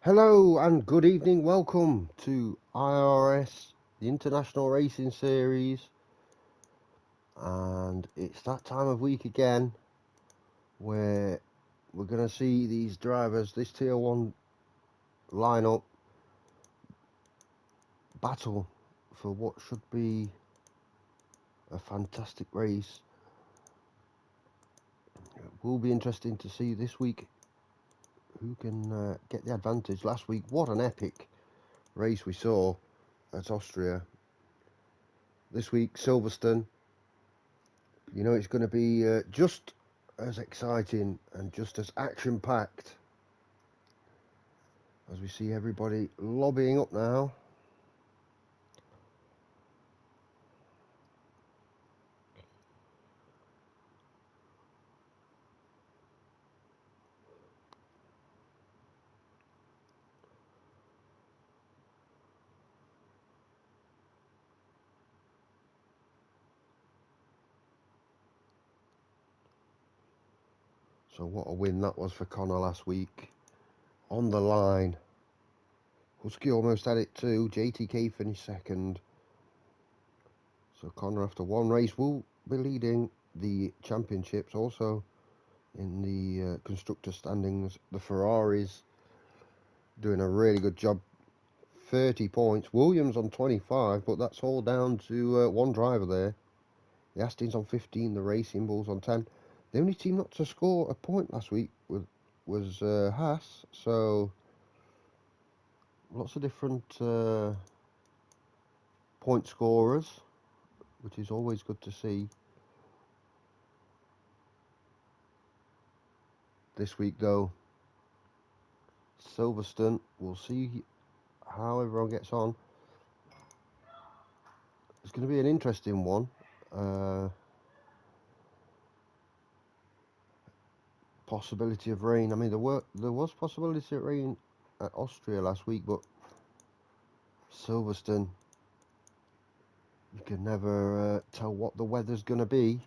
Hello and good evening. Welcome to IRS, the International Racing Series. And it's that time of week again where we're going to see these drivers, this Tier 1 lineup, battle for what should be a fantastic race. It will be interesting to see this week who can get the advantage. Last week, what an epic race we saw at Austria. This week, Silverstone. You know it's going to be just as exciting and just as action-packed as we see everybody lobbying up now. So what a win that was for Connor last week. On the line. Husky almost had it too. JTK finished second. So Connor, after one race, will be leading the championships. Also in the constructor standings, the Ferraris doing a really good job. 30 points. Williams on 25, but that's all down to one driver there. The Astons on 15, the Racing Bulls on 10. The only team not to score a point last week was Haas, so lots of different point scorers, which is always good to see. This week, though, Silverstone, we'll see how everyone gets on. It's going to be an interesting one. Possibility of rain. I mean, there was possibility of rain at Austria last week, but Silverstone, you can never tell what the weather's going to be,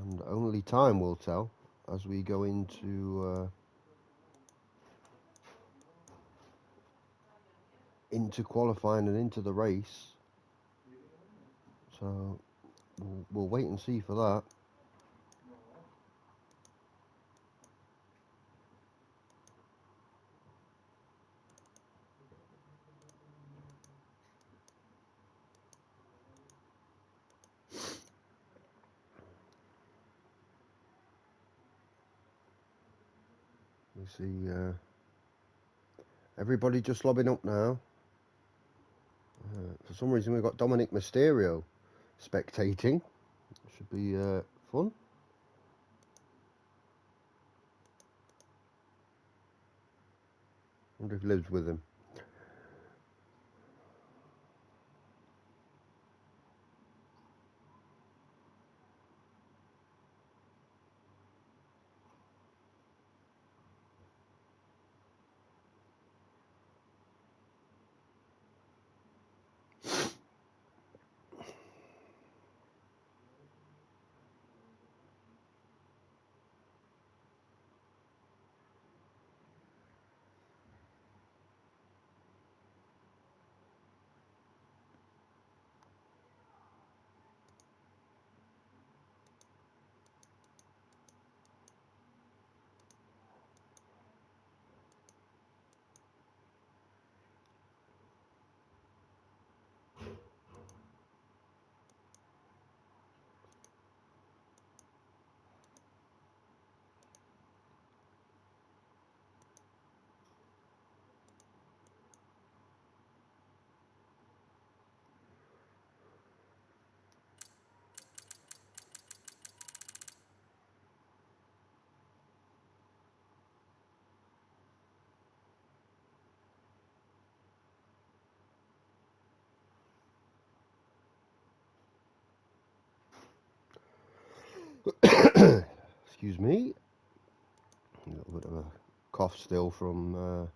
and only time will tell as we go into qualifying and into the race. So we'll wait and see for that. We see everybody just lobbing up now. For some reason, we've got Dominic Mysterio spectating. Should be fun. Wonder if he lives with him. Excuse me. A little bit of a cough still from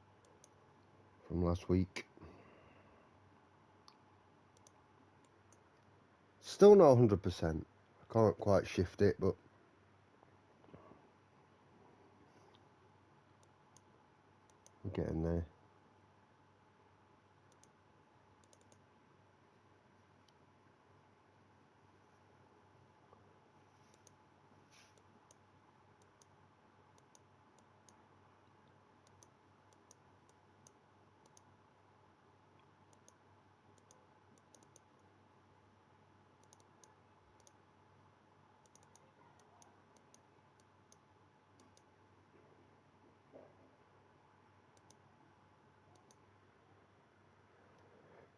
last week. Still not 100%. I can't quite shift it, but getting there.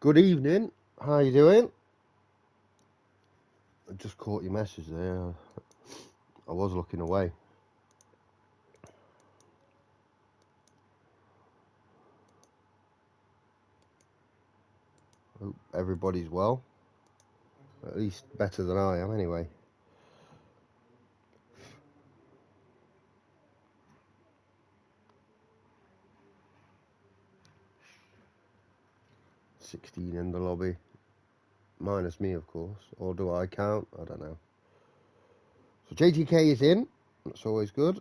Good evening. How you doing? I just caught your message there. I was looking away. Hope everybody's well. At least better than I am, anyway. $16 in the lobby. Minus me, of course. Or do I count? I don't know. So JTK is in. That's always good.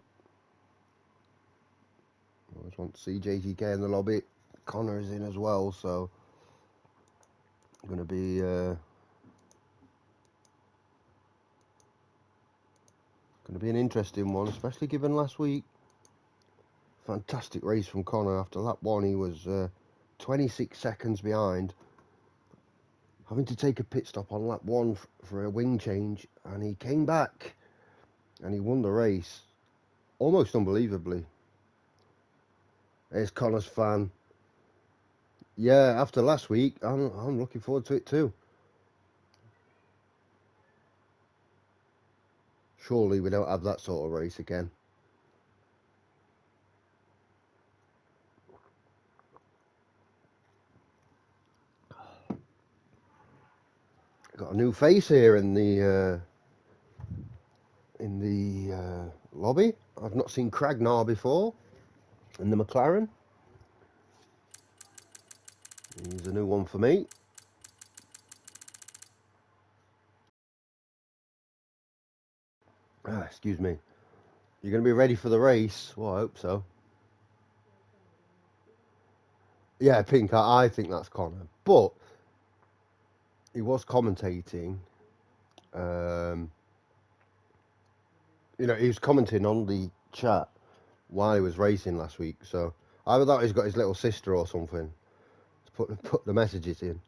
Always want to see JTK in the lobby. Connor is in as well, so going to be an interesting one, especially given last week. Fantastic race from Connor. After lap 1, he was 26 seconds behind, having to take a pit stop on lap 1 for a wing change, and he came back and he won the race almost unbelievably. There's Connor's fan. Yeah, after last week, I'm looking forward to it too. Surely we don't have that sort of race again. Got a new face here in the lobby. I've not seen Cragnar before in the McLaren. He's a new one for me. Excuse me. You're going to be ready for the race? Well, I hope so. Yeah, Pink, I think that's Connor. But he was commentating. He was commenting on the chat while he was racing last week. So I thought he's got his little sister or something to put the messages in.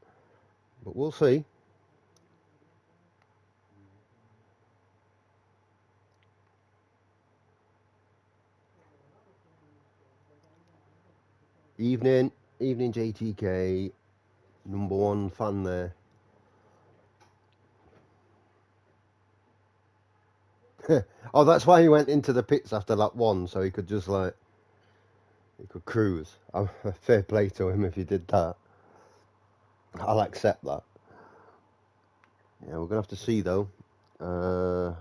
But we'll see. Evening JTK, number 1 fan there. Oh, that's why he went into the pits after lap 1, so he could just he could cruise. Fair play to him if he did that. I'll accept that. Yeah, we're gonna have to see though how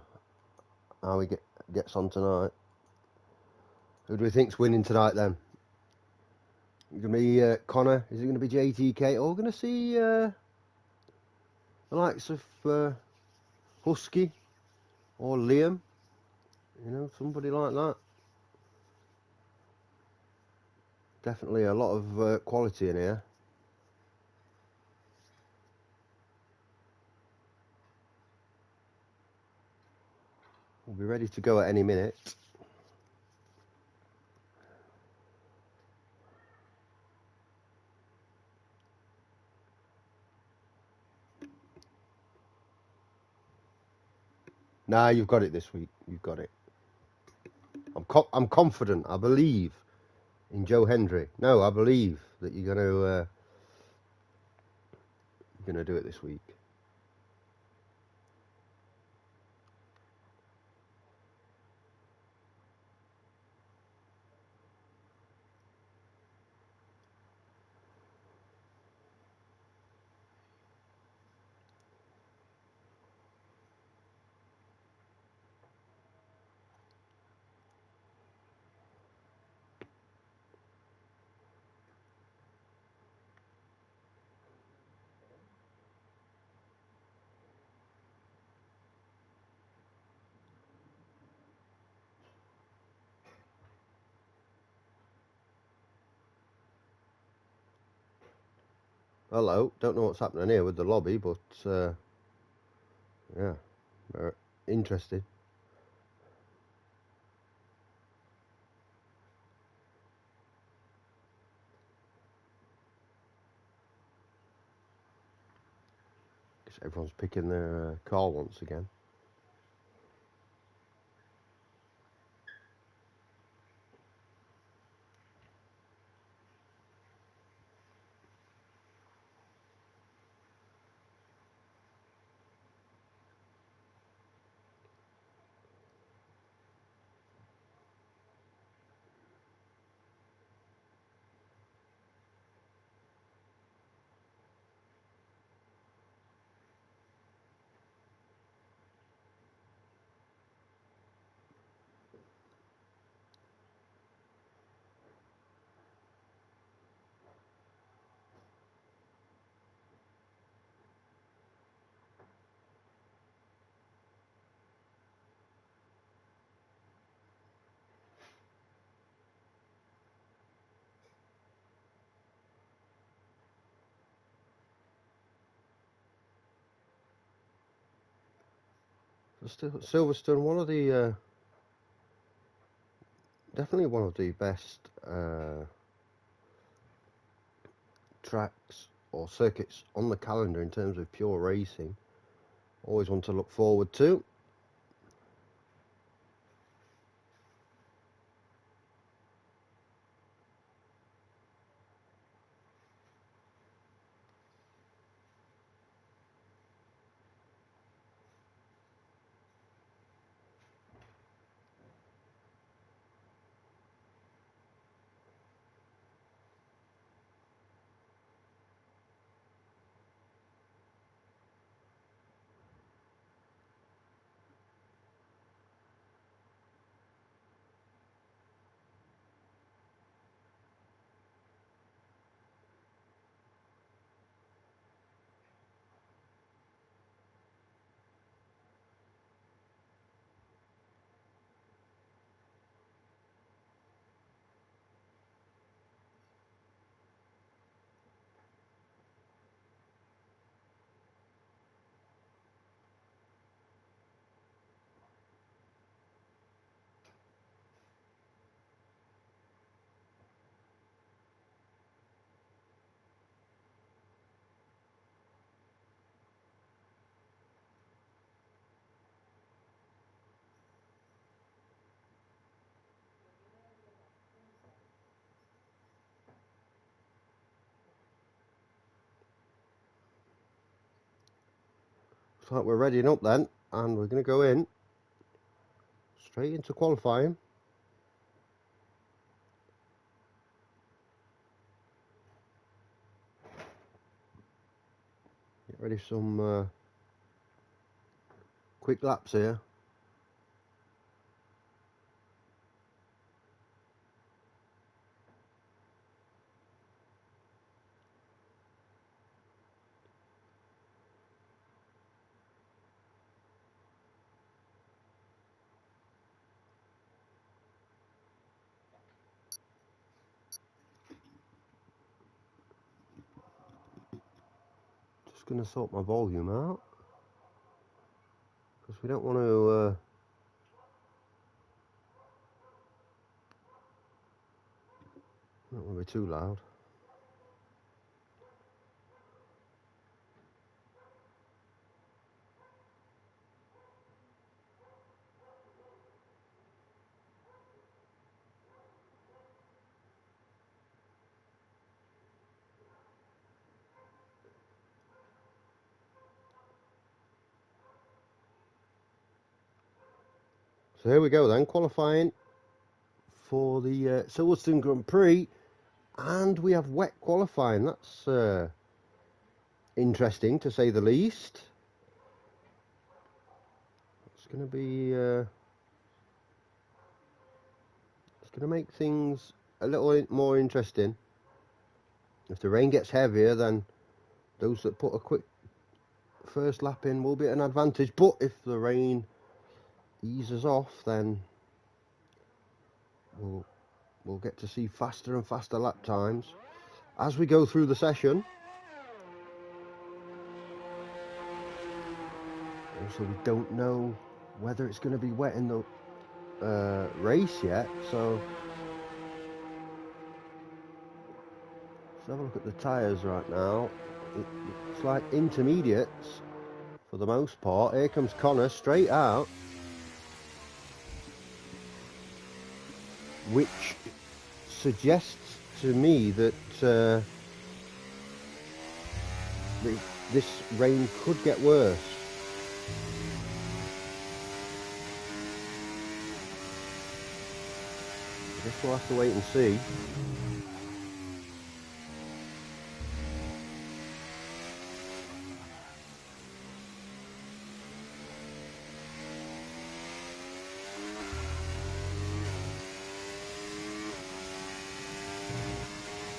he gets on tonight. Who do we think's winning tonight then? Gonna be Connor? Is it gonna be JTK? Or we're gonna see the likes of Husky or Liam? Somebody like that. Definitely a lot of quality in here. We'll be ready to go at any minute. Nah, you've got it this week. You've got it. I'm confident. I believe in Joe Hendry. No, I believe that you're gonna do it this week. Hello, don't know what's happening here with the lobby, but yeah, very interesting. Guess everyone's picking their car once again. Silverstone, one of the definitely one of the best tracks or circuits on the calendar in terms of pure racing. Always one to look forward to. Looks like we're readying up then, and we're going to go in straight into qualifying. Get ready for some quick laps here. Just going to sort my volume out because we don't want to be too loud. So here we go then, qualifying for the Silverstone Grand Prix, and we have wet qualifying. That's interesting to say the least. It's going to be it's going to make things a little more interesting. If the rain gets heavier, then those that put a quick first lap in will be at an advantage. But if the rain eases off, then we'll get to see faster and faster lap times as we go through the session. so we don't know whether it's going to be wet in the race yet. So let's have a look at the tyres right now. It looks like intermediates for the most part. Here comes Connor straight out, which suggests to me that this rain could get worse. I guess we'll have to wait and see.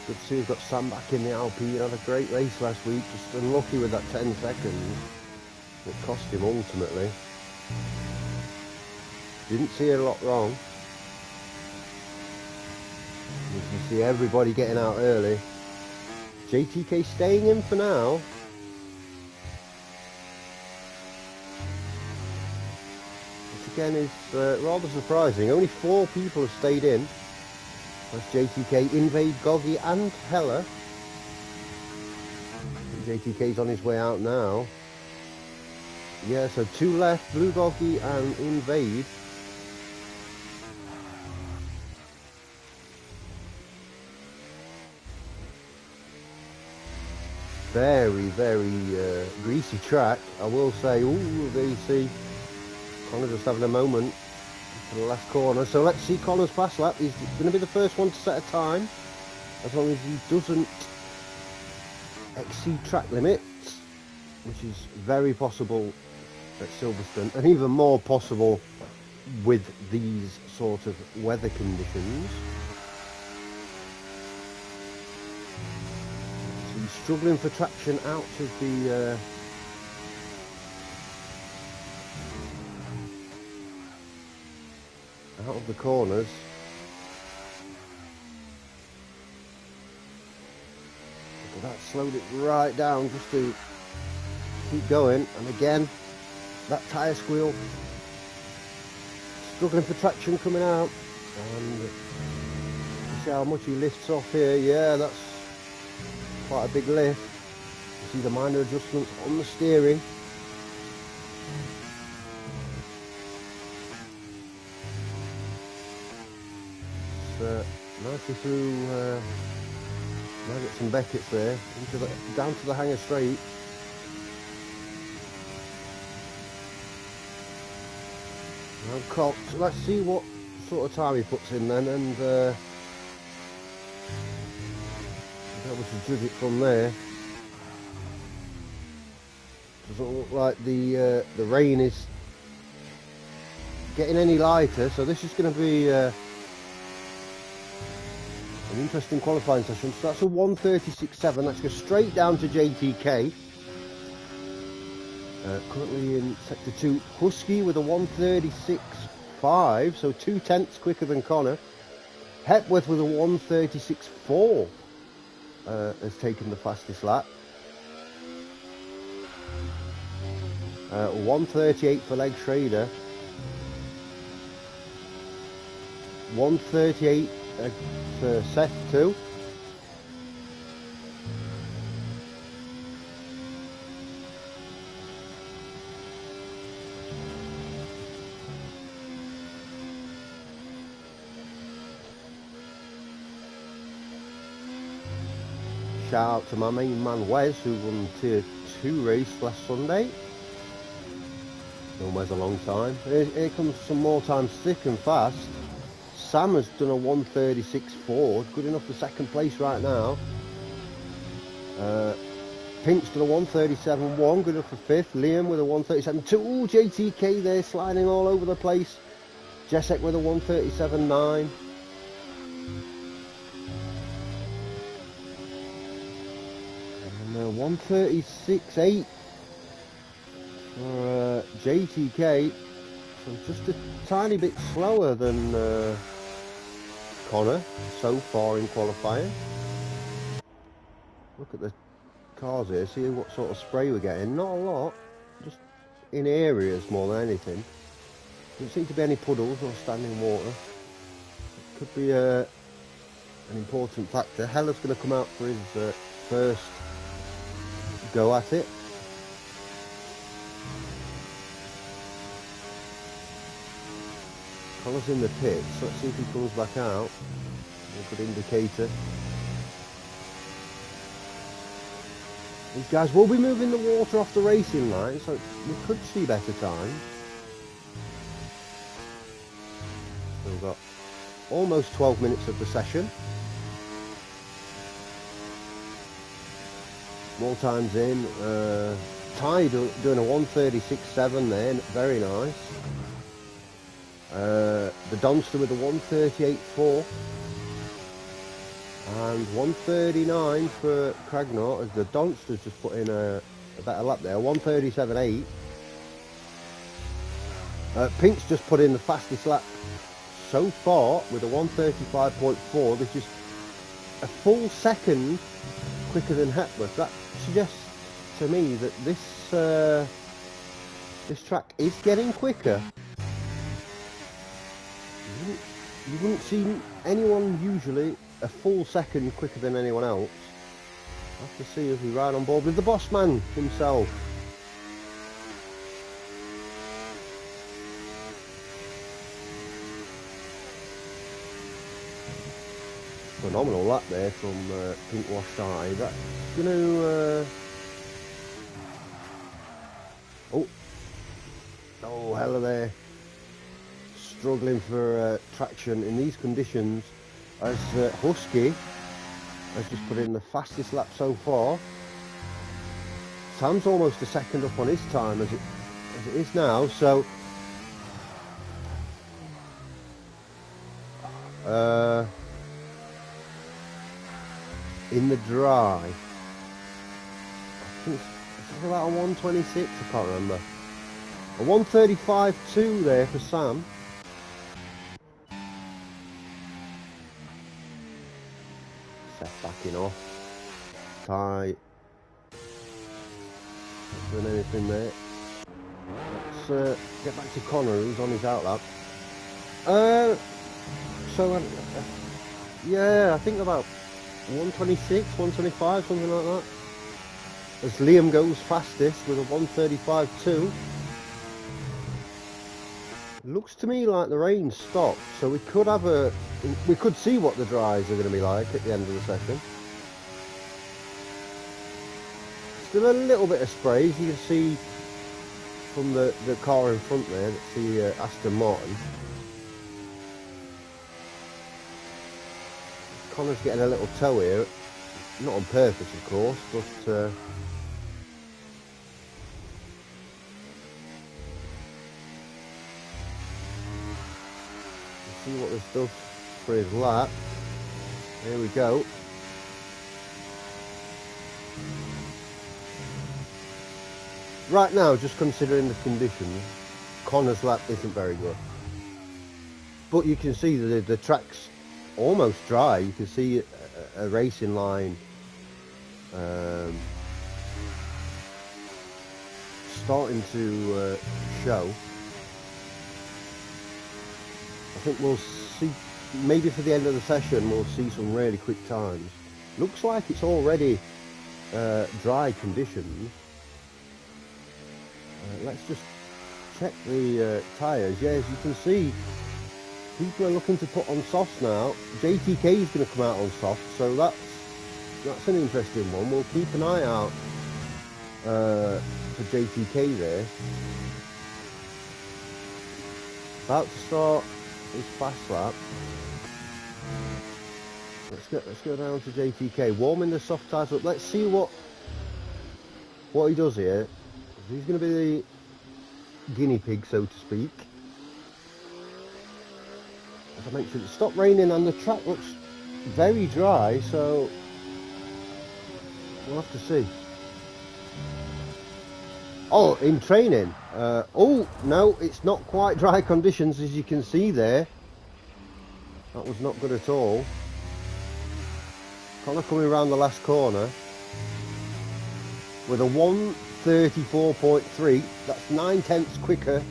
Good to see we've got Sam back in the Alpine. Had a great race last week, just unlucky with that 10 seconds. It cost him ultimately. Didn't see a lot wrong. You can see everybody getting out early. JTK staying in for now. Which again is rather surprising. Only 4 people have stayed in. That's JTK, Invade, Goggy and Heller. JTK's on his way out now. Yeah, so 2 left, Blue Goggy and Invade. Very, very greasy track, I will say. Ooh, there you see Connor just having a moment for the last corner. So let's see Connor's fast lap. He's going to be the first one to set a time, as long as he doesn't exceed track limits, which is very possible at Silverstone, and even more possible with these sort of weather conditions. So he's struggling for traction out of the corners. Look at that, slowed it right down just to keep going. And again, that tyre squeal, struggling for traction coming out. And you see how much he lifts off here. Yeah, that's quite a big lift. You see the minor adjustments on the steering. Nicely through Nuggets and Beckett's there, down to the hanger straight. Now Cox, let's see what sort of time he puts in then, and be able to judge it from there. Doesn't look like the rain is getting any lighter, so this is going to be an interesting qualifying session. So that's a 1:36.7. Let's go straight down to JTK. Currently in sector 2. Husky with a 1:36.5, so 0.2 quicker than Connor. Hepworth with a 1:36.4 has taken the fastest lap. 1:38 for Leg Schrader. 1:38 for Seth too. Shout out to my main man Wes, who won Tier 2 race last Sunday. Known Wes a long time. Here comes some more times thick and fast. Sam has done a 1:36.4, good enough for second place right now. Pink's done a 1:37.1, good enough for fifth. Liam with a 1:37.2. Ooh, JTK there sliding all over the place. Jessek with a 1:37.9. And 1:36.8 for JTK. So just a tiny bit slower than Connor so far in qualifying. Look at the cars here, see what sort of spray we're getting. Not a lot, just in areas more than anything. Doesn't seem to be any puddles or standing water. Could be an important factor. Heller's going to come out for his first go at it. Connor's in the pits. Let's see if he comes back out. A good indicator. These guys will be moving the water off the racing line, so we could see better times. So we've got almost 12 minutes of the session. More times in. Ty doing a 136.7 there, very nice. The Donster with a 138.4. And 139 for Cragnaugh, as the Donster's just put in a better lap there, 137.8. Pink's just put in the fastest lap so far with a 135.4. This is a full second quicker than Hepworth. That suggests to me that this track is getting quicker. You wouldn't see anyone usually a full second quicker than anyone else. I'll have to see if we ride on board with the boss man himself. Phenomenal lap there from Pink Washed Eye. That's going to... Oh, hella there. Struggling for traction in these conditions, as Husky has just put in the fastest lap so far. Sam's almost a second up on his time as it is now, so in the dry, I think it's about a 126, I can't remember. A 135.2 there for Sam. Seth backing off. Ty. Not doing anything there. Let's get back to Connor, who's on his outlap. Yeah, I think about 126, 125, something like that. As Liam goes fastest with a 135.2. Looks to me like the rain stopped, so we could see what the dries are going to be like at the end of the session. Still a little bit of sprays. You can see from the car in front there, that's the Aston Martin. Connor's getting a little tow here, not on purpose of course, but see what this does for his lap. Here we go. Right now, just considering the conditions, Connor's lap isn't very good. But you can see that the track's almost dry. You can see a racing line starting to show. I think we'll see, maybe for the end of the session, we'll see some really quick times. Looks like it's already dry conditions. Let's just check the tyres. Yeah, as you can see, people are looking to put on softs now. JTK is going to come out on softs, so that's an interesting one. We'll keep an eye out for JTK there. About to start his fast lap. Let's go down to JTK, warming the soft tyres up. Let's see what he does here. He's going to be the guinea pig, so to speak. As I mentioned, it stopped raining and the track looks very dry, so we'll have to see. Oh, in training. Oh, no, it's not quite dry conditions, as you can see there. That was not good at all. Connor coming around the last corner with a 134.3. That's 9/10 quicker.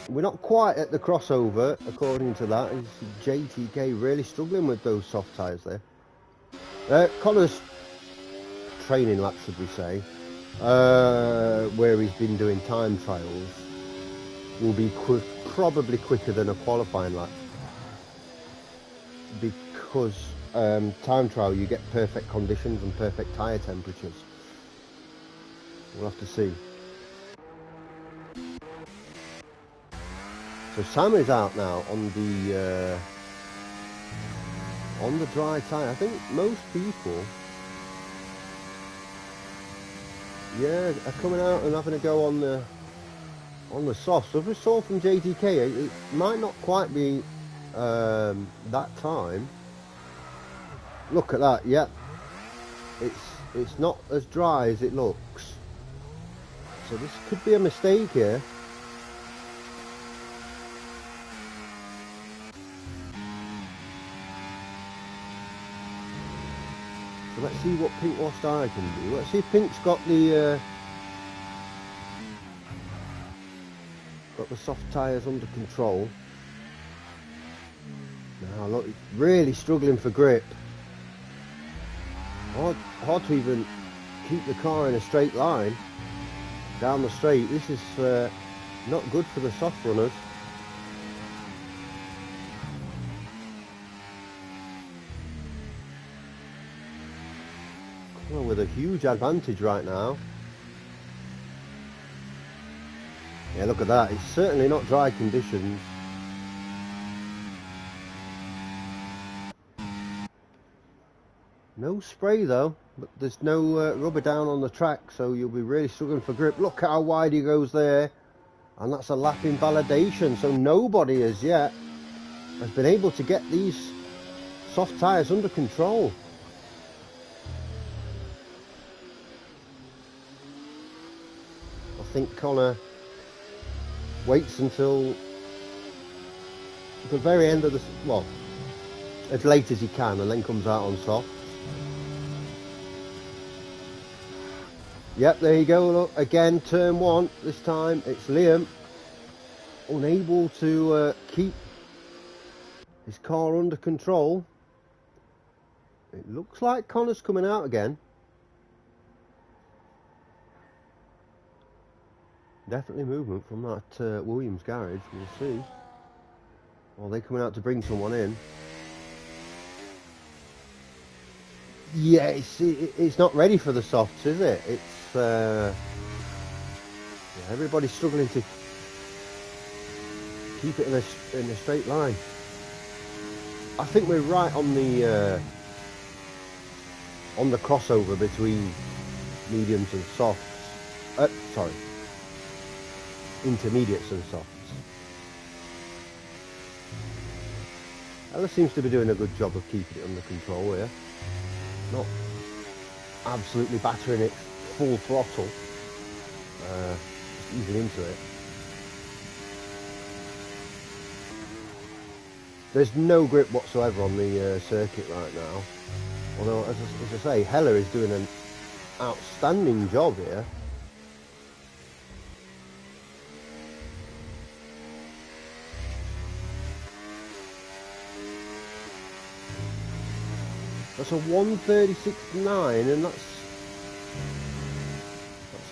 We're not quite at the crossover, according to that. Is JTK really struggling with those soft tyres there? Connor's training lap, should we say, where he's been doing time trials, will be probably quicker than a qualifying lap, because time trial you get perfect conditions and perfect tyre temperatures. We'll have to see. So Sam is out now on the dry tyre. I think most people, yeah, are coming out and having a go on the soft. So if we saw from JTK, it might not quite be that time. Look at that. Yep, it's not as dry as it looks. So this could be a mistake here. So let's see what Pink Lost Eye can do. Let's see if Pink's got the soft tyres under control. Now look, really struggling for grip. Hard to even keep the car in a straight line down the straight. This is not good for the soft runners. Well, with a huge advantage right now. Yeah, look at that. It's certainly not dry conditions. No spray though, but there's no rubber down on the track, so you'll be really struggling for grip. Look how wide he goes there, and that's a lap invalidation. So nobody as yet has been able to get these soft tyres under control. I think Connor waits until the very end of the, well, as late as he can, and then comes out on soft. Yep, there you go. Look, again, turn one. This time it's Liam, unable to keep his car under control. It looks like Connor's coming out again. Definitely movement from that Williams garage. We'll see. Or are they coming out to bring someone in? Yeah, it's not ready for the softs, is it? It's yeah, everybody's struggling to keep it in a straight line. I think we're right on the crossover between mediums and softs. Sorry, intermediates and softs. Ella seems to be doing a good job of keeping it under control here. Not absolutely battering it full throttle, just easing into it. There's no grip whatsoever on the circuit right now. Although, as I say, Heller is doing an outstanding job here. That's a 136.9, and that's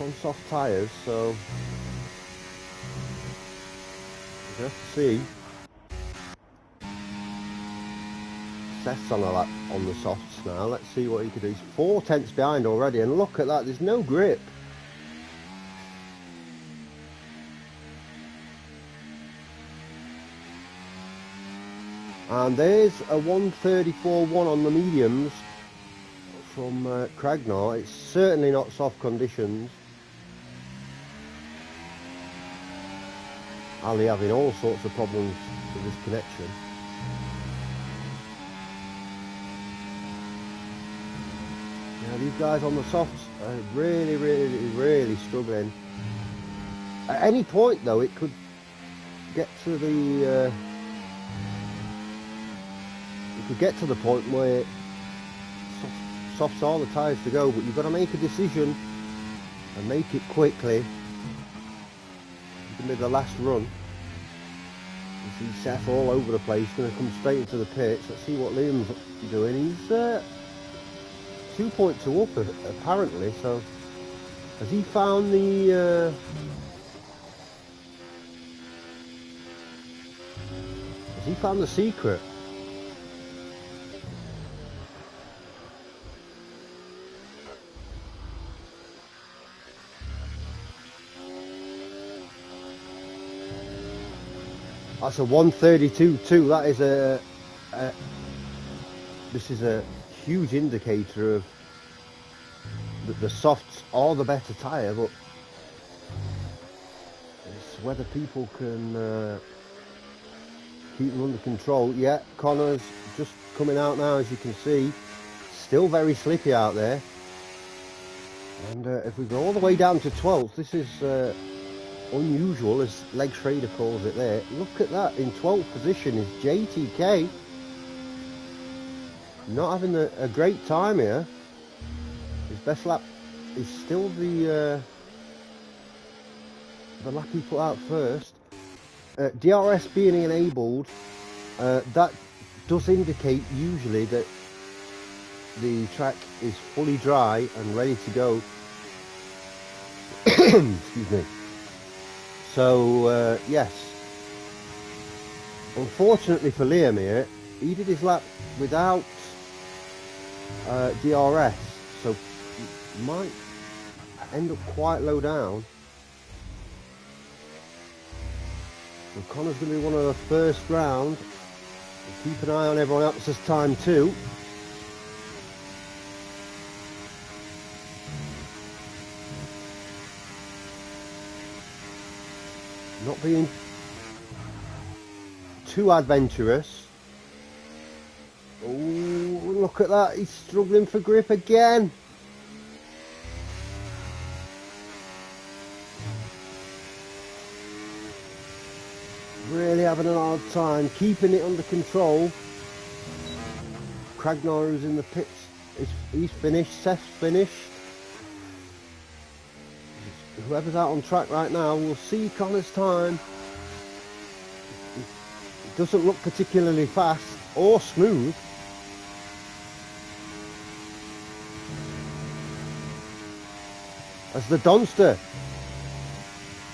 on soft tyres, so we'll have to see. Seth's on a lap on the softs now. Let's see what he can do. He's 4 tenths behind already, and look at that, there's no grip. And there's a 134.1 on the mediums from Cragnar. It's certainly not soft conditions. Ali having all sorts of problems with this connection. Now these guys on the softs are really struggling. At any point though, it could get to the point where softs are the tyres to go, but you've got to make a decision and make it quickly. It's going to be the last run. You see Seth all over the place, going to come straight into the pits. Let's see what Liam's doing. He's 2.2 up apparently, so has he found the secret? That's a 132.2. That is this is a huge indicator of that the softs are the better tyre, but it's whether people can keep them under control. Yeah, Connor's just coming out now, as you can see. Still very slippy out there. And if we go all the way down to 12th, this is unusual, as Leg Schrader calls it there. Look at that, in 12th position is JTK. Not having a great time here. His best lap is still the lap he put out first. DRS being enabled, that does indicate usually that the track is fully dry and ready to go. Excuse me. So yes, unfortunately for Liam here, he did his lap without DRS, so he might end up quite low down. So Connor's going to be one of the first round. Keep an eye on everyone else's time too. Not being too adventurous. Oh, look at that. He's struggling for grip again. Really having a hard time keeping it under control. Cragnar, who's in the pits, he's finished. Seth's finished. Whoever's out on track right now, we'll see Connor's time. It doesn't look particularly fast or smooth. As the Donster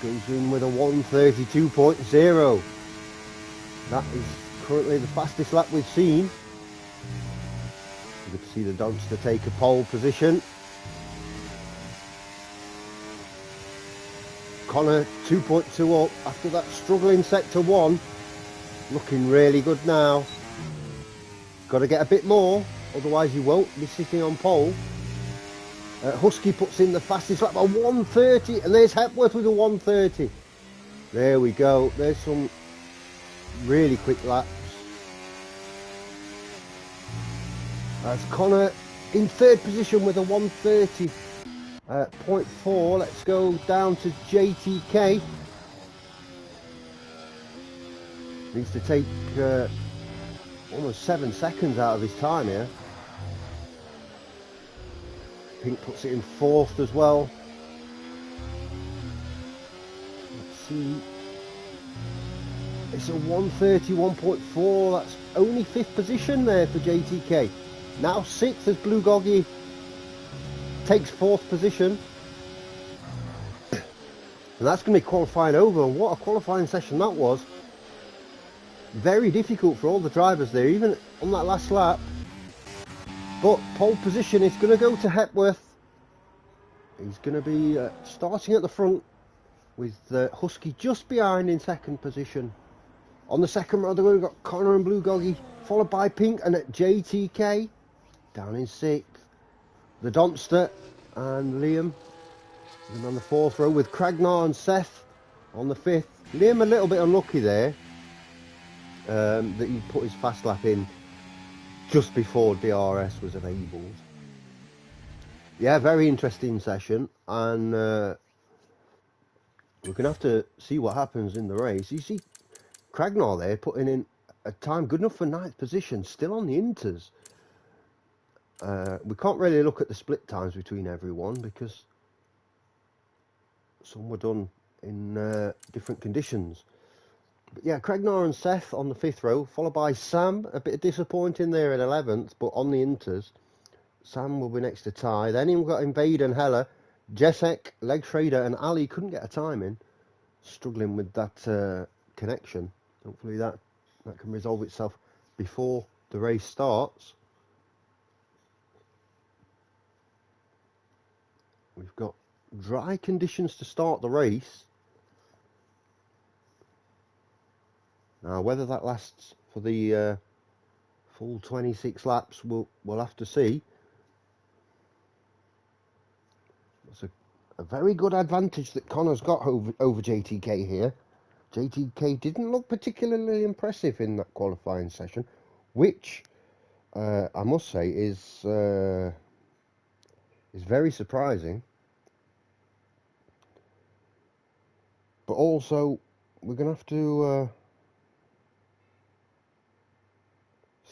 goes in with a 132.0. That is currently the fastest lap we've seen. You can see the Donster take a pole position. Connor 2.2 up after that struggling sector 1. Looking really good now. Got to get a bit more, otherwise you won't be sitting on pole. Husky puts in the fastest lap, a 130, and there's Hepworth with a 130. There we go. There's some really quick laps. That's Connor in third position with a 130.4. Let's go down to JTK. Needs to take almost 7 seconds out of his time here. Pink puts it in fourth as well. Let's see. It's a 131.4. That's only 5th position there for JTK. Now 6th as Blue Goggy takes 4th position. And that's going to be qualifying over. And what a qualifying session that was. Very difficult for all the drivers there, even on that last lap. But pole position is going to go to Hepworth. He's going to be starting at the front with Husky just behind in second position. On the second row, we've got Connor and Blue Goggy, followed by Pink and at JTK down in 6th. The Donster and Liam. And on the 4th row with Cragnar and Seth on the 5th. Liam a little bit unlucky there that he put his fast lap in just before DRS was enabled. Yeah, very interesting session, and we're going to have to see what happens in the race. You see Cragnar there putting in a time good enough for 9th position, still on the inters. We can't really look at the split times between everyone because some were done in different conditions. But yeah, Craignar and Seth on the 5th row, followed by Sam, a bit disappointing there in 11th, but on the inters. Sam will be next to Ty. Then you've got Invade and Heller. Jessek, Leg Trader, and Ali couldn't get a time in. Struggling with that connection. Hopefully that can resolve itself before the race starts. We've got dry conditions to start the race. Now, whether that lasts for the full 26 laps, we'll have to see. It's a very good advantage that Connor's got over JTK here. JTK didn't look particularly impressive in that qualifying session, which I must say is very surprising. But also, we're going to have to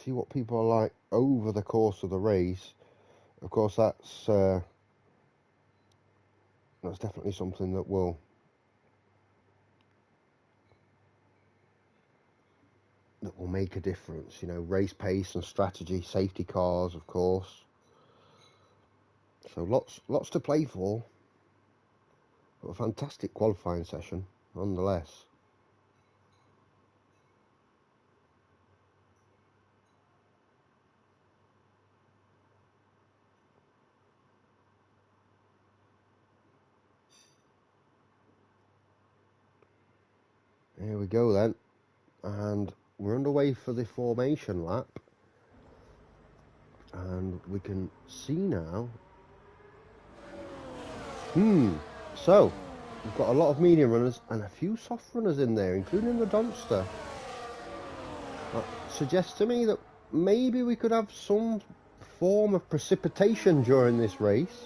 see what people are like over the course of the race. Of course, that's definitely something that will make a difference. You know, race pace and strategy, safety cars, of course. So lots to play for. But a fantastic qualifying session, nonetheless. Here we go then, and we're underway for the formation lap, and we can see now. So we've got a lot of medium runners and a few soft runners in there, including the Donster. That suggests to me that maybe we could have some form of precipitation during this race.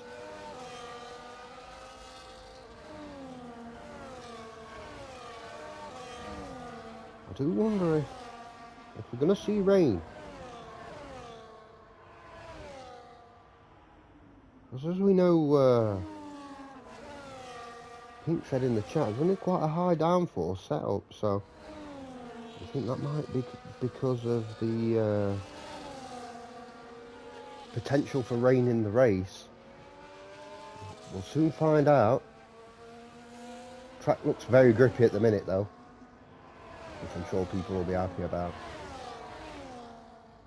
I do wonder if we're going to see rain. As we know, Pink said in the chat, it's only quite a high downforce setup, so I think that might be because of the potential for rain in the race. We'll soon find out. Track looks very grippy at the minute though, which I'm sure people will be happy about.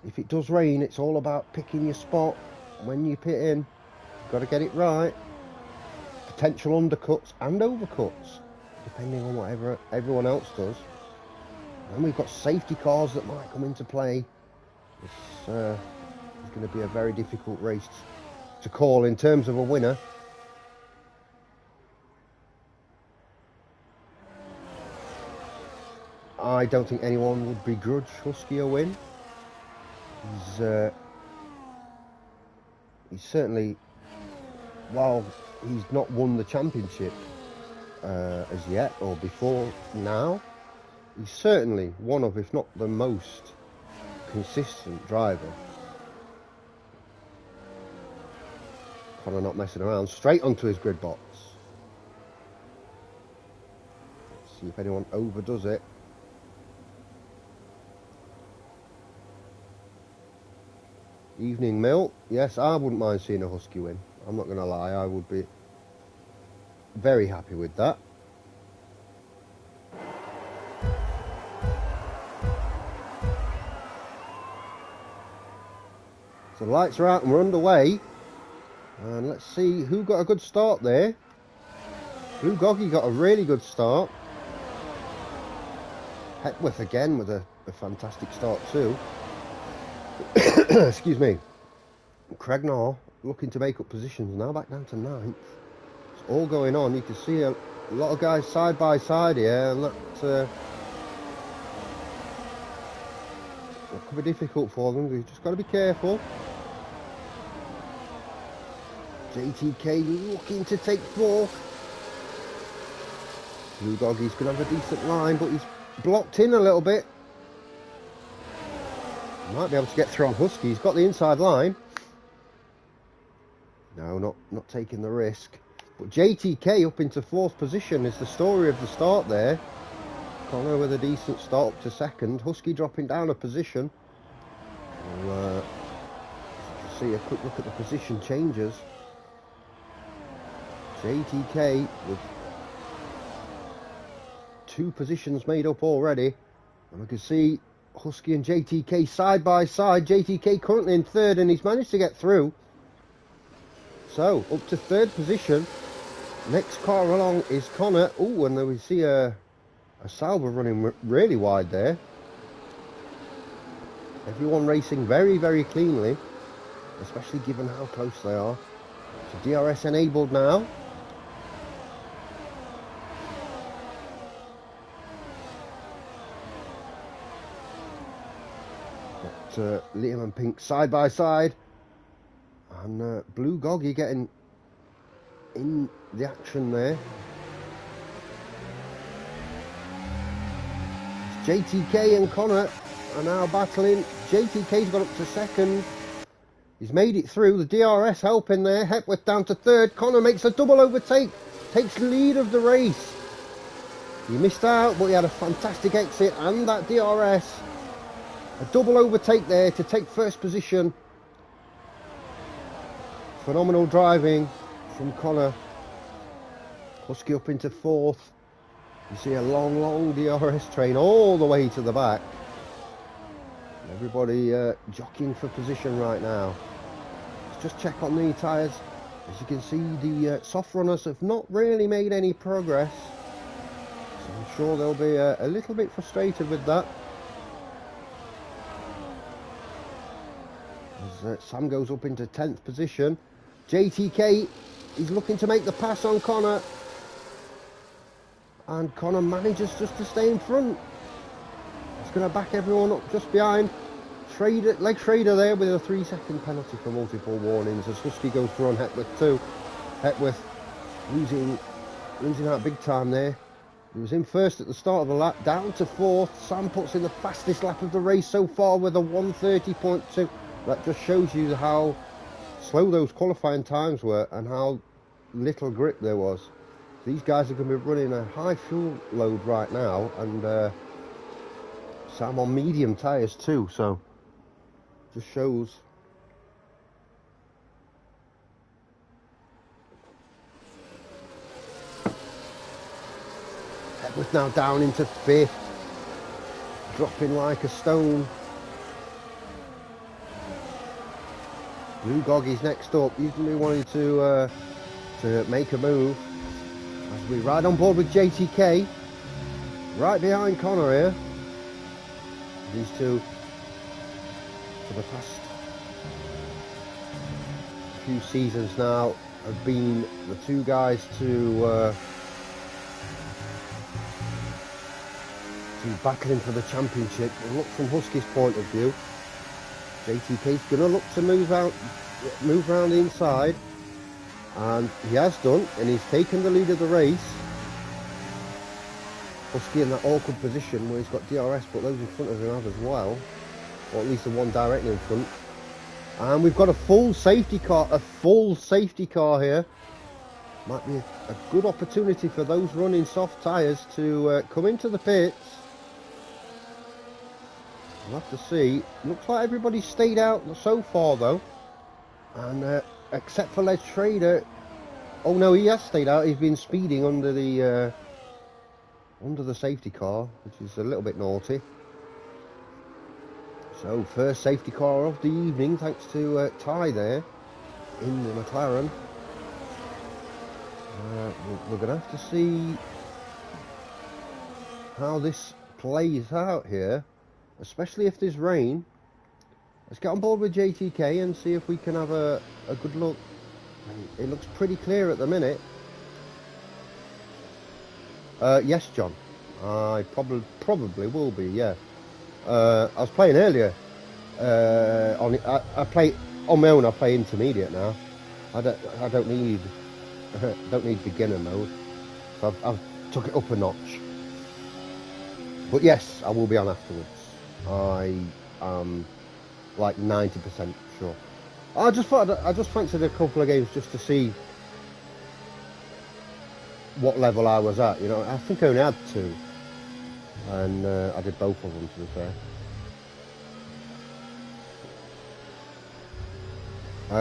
If it does rain, it's all about picking your spot when you pit in. You've got to get it right. Potential undercuts and overcuts, depending on whatever everyone else does. And we've got safety cars that might come into play. It's going to be a very difficult race to call in terms of a winner. I don't think anyone would begrudge Husky a win. He's certainly, while he's not won the championship as yet or before now, he's certainly one of, if not the most consistent driver. Connor not messing around, straight onto his grid box. Let's see if anyone overdoes it. Evening Mill, yes, I wouldn't mind seeing a Husky win. I'm not going to lie, I would be very happy with that. So the lights are out and we're underway. And let's see who got a good start there. Blue Goggy got a really good start. Hepworth again with a fantastic start too. Excuse me. Craignar looking to make up positions, now back down to 9th. It's all going on. You can see a lot of guys side by side here, and that could be difficult for them. You've just got to be careful. JTK looking to take 4th. Blue Goggy's going to have a decent line, but he's blocked in a little bit. Might be able to get through on Husky. He's got the inside line. No, not taking the risk. But JTK up into 4th position is the story of the start there. Connor with a decent start up to 2nd. Husky dropping down a position. We'll see a quick look at the position changes. JTK with 2 positions made up already. And we can see Husky and JTK side by side. JTK currently in 3rd, and he's managed to get through. So, up to 3rd position. Next car along is Connor. Oh, and then we see a Sauber running really wide there. Everyone racing very, very cleanly, especially given how close they are. So DRS enabled now. Got Liam and Pink side by side. And Blue Goggy getting in the action there. JTK and Connor are now battling. JTK's got up to 2nd. He's made it through. The DRS helping there. Hepworth down to 3rd. Connor makes a double overtake. Takes lead of the race. He missed out, but he had a fantastic exit and that DRS. A double overtake there to take 1st position. Phenomenal driving from Connor. Husky up into 4th. You see a long, long DRS train all the way to the back. Everybody jockeying for position right now. Let's just check on the tyres. As you can see, the soft runners have not really made any progress. So I'm sure they'll be a little bit frustrated with that. As Sam goes up into 10th position. JTK is looking to make the pass on Connor. And Connor manages just to stay in front. He's going to back everyone up just behind. Leg Schrader there with a 3-second penalty for multiple warnings as Husky goes through on Hepworth too. Hepworth losing out big time there. He was in 1st at the start of the lap, down to 4th. Sam puts in the fastest lap of the race so far with a 1:30.2. That just shows you how slow those qualifying times were and how little grip there was. These guys are going to be running a high fuel load right now, and Sam on medium tyres too, so just shows. Hepworth now down into 5th, dropping like a stone. Blue Goggy's next up. He's going to be wanting to make a move. As we ride on board with JTK, right behind Connor here. These two, for the past few seasons now, have been the 2 guys to battling for the championship. We'll look from Husky's point of view. JTK's going to look to move around the inside. And he has done, and he's taken the lead of the race. Husky in that awkward position where he's got DRS, but those in front of him have as well. Or at least the one directly in front. And we've got a full safety car here. Might be a good opportunity for those running soft tyres to come into the pits. We'll have to see. Looks like everybody's stayed out so far though. And except for Les Schrader. Oh no, he has stayed out. He's been speeding under the safety car, which is a little bit naughty. So first safety car of the evening, thanks to Ty there in the McLaren. We're going to have to see how this plays out here, especially if there's rain. Let's get on board with JTK and see if we can have a good look. It looks pretty clear at the minute. Yes, John. I probably will be, yeah. I was playing earlier. I play on my own. I play intermediate now. I don't need beginner mode. So I've took it up a notch. But yes, I will be on afterwards. I am like 90% sure. I just fancied a couple of games just to see what level I was at. You know, I think I only had 2, and I did both of them, to be fair.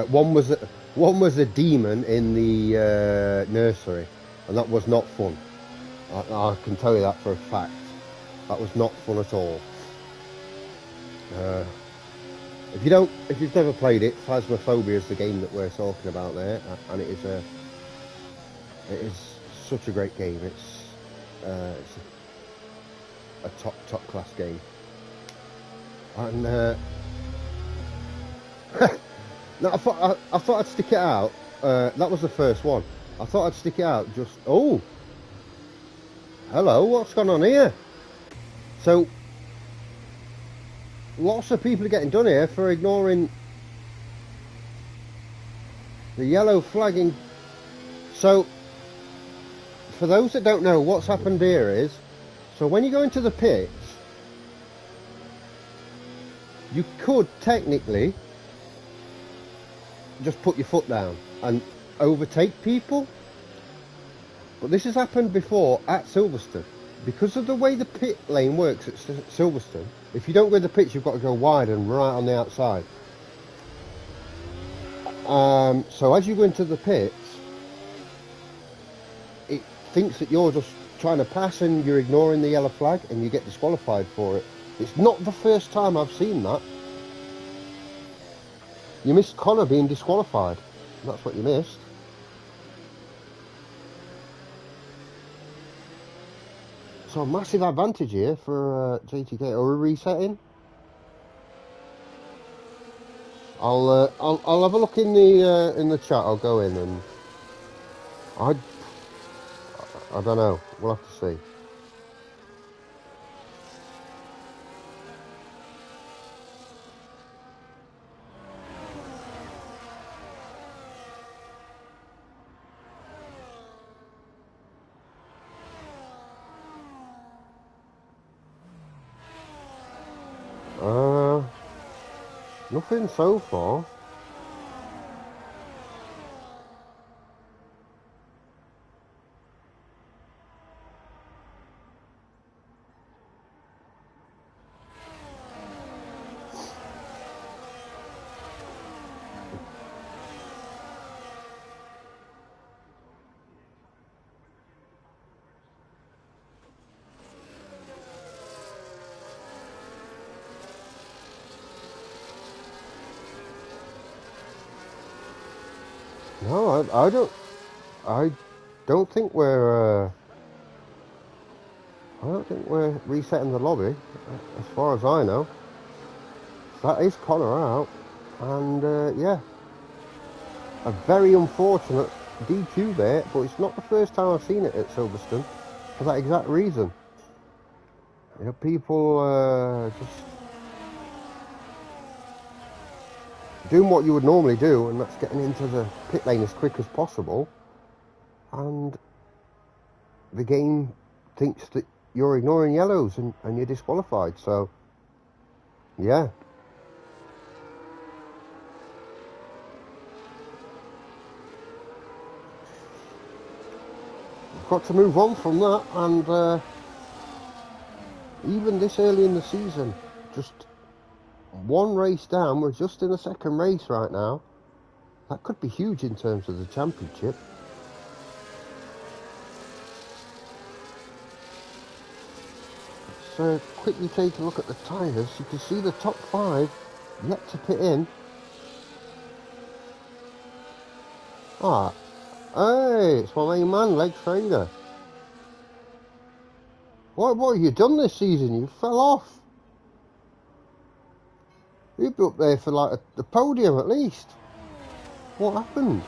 One was a demon in the nursery, and that was not fun. I can tell you that for a fact. That was not fun at all. If you've never played it, Phasmophobia is the game that we're talking about there, and it is such a great game. It's a top class game, and no, I thought I'd stick it out. That was the first one. I thought I'd stick it out. Just hello, what's going on here? So lots of people are getting done here for ignoring the yellow flagging. So for those that don't know, what's happened here is, so when you go into the pits, you could technically just put your foot down and overtake people, but this has happened before at Silverstone. Because of the way the pit lane works at Silverstone, if you don't go in the pits, you've got to go wide and right on the outside. So as you go into the pits, it thinks that you're just trying to pass and you're ignoring the yellow flag, and you get disqualified for it. It's not the first time I've seen that. You missed Connor being disqualified. That's what you missed. So a massive advantage here for JTK. Are we resetting? I'll have a look in the chat. I'll go in and I don't know. We'll have to see. Nothing so far. No, I don't think we're resetting the lobby, as far as I know. That is Connor out, and yeah, a very unfortunate DQ there, but it's not the first time I've seen it at Silverstone for that exact reason. You know, people just doing what you would normally do, and that's getting into the pit lane as quick as possible, and the game thinks that you're ignoring yellows and you're disqualified. So yeah, we've got to move on from that, and even this early in the season, just one race down, we're just in the second race right now. That could be huge in terms of the championship. So quickly take a look at the tyres. You can see the top 5 yet to pit in. Hey, it's my main man, Leg Finger. What have you done this season? You fell off. You'd be up there for like the podium at least. What happened?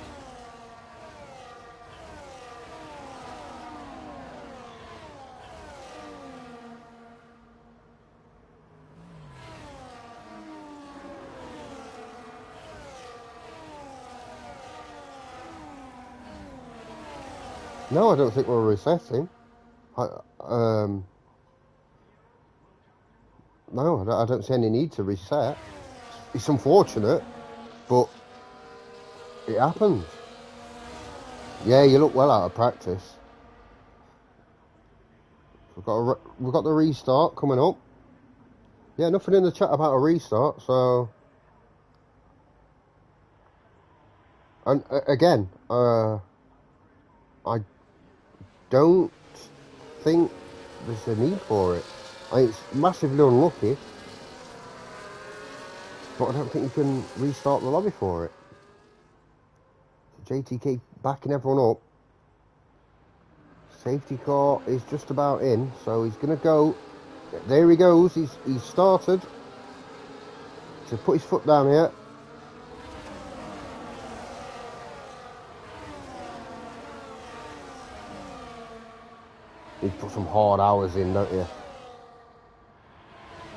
No, I don't think we're resetting. No, I don't see any need to reset. It's unfortunate, but it happens. Yeah, you look well out of practice. We've got the restart coming up. Yeah, nothing in the chat about a restart, so... And again, I don't think there's a need for it. It's massively unlucky, but I don't think you can restart the lobby for it. So JTK backing everyone up. Safety car is just about in, so he's going to go. There he goes. He's started to put his foot down here. You put some hard hours in, don't you?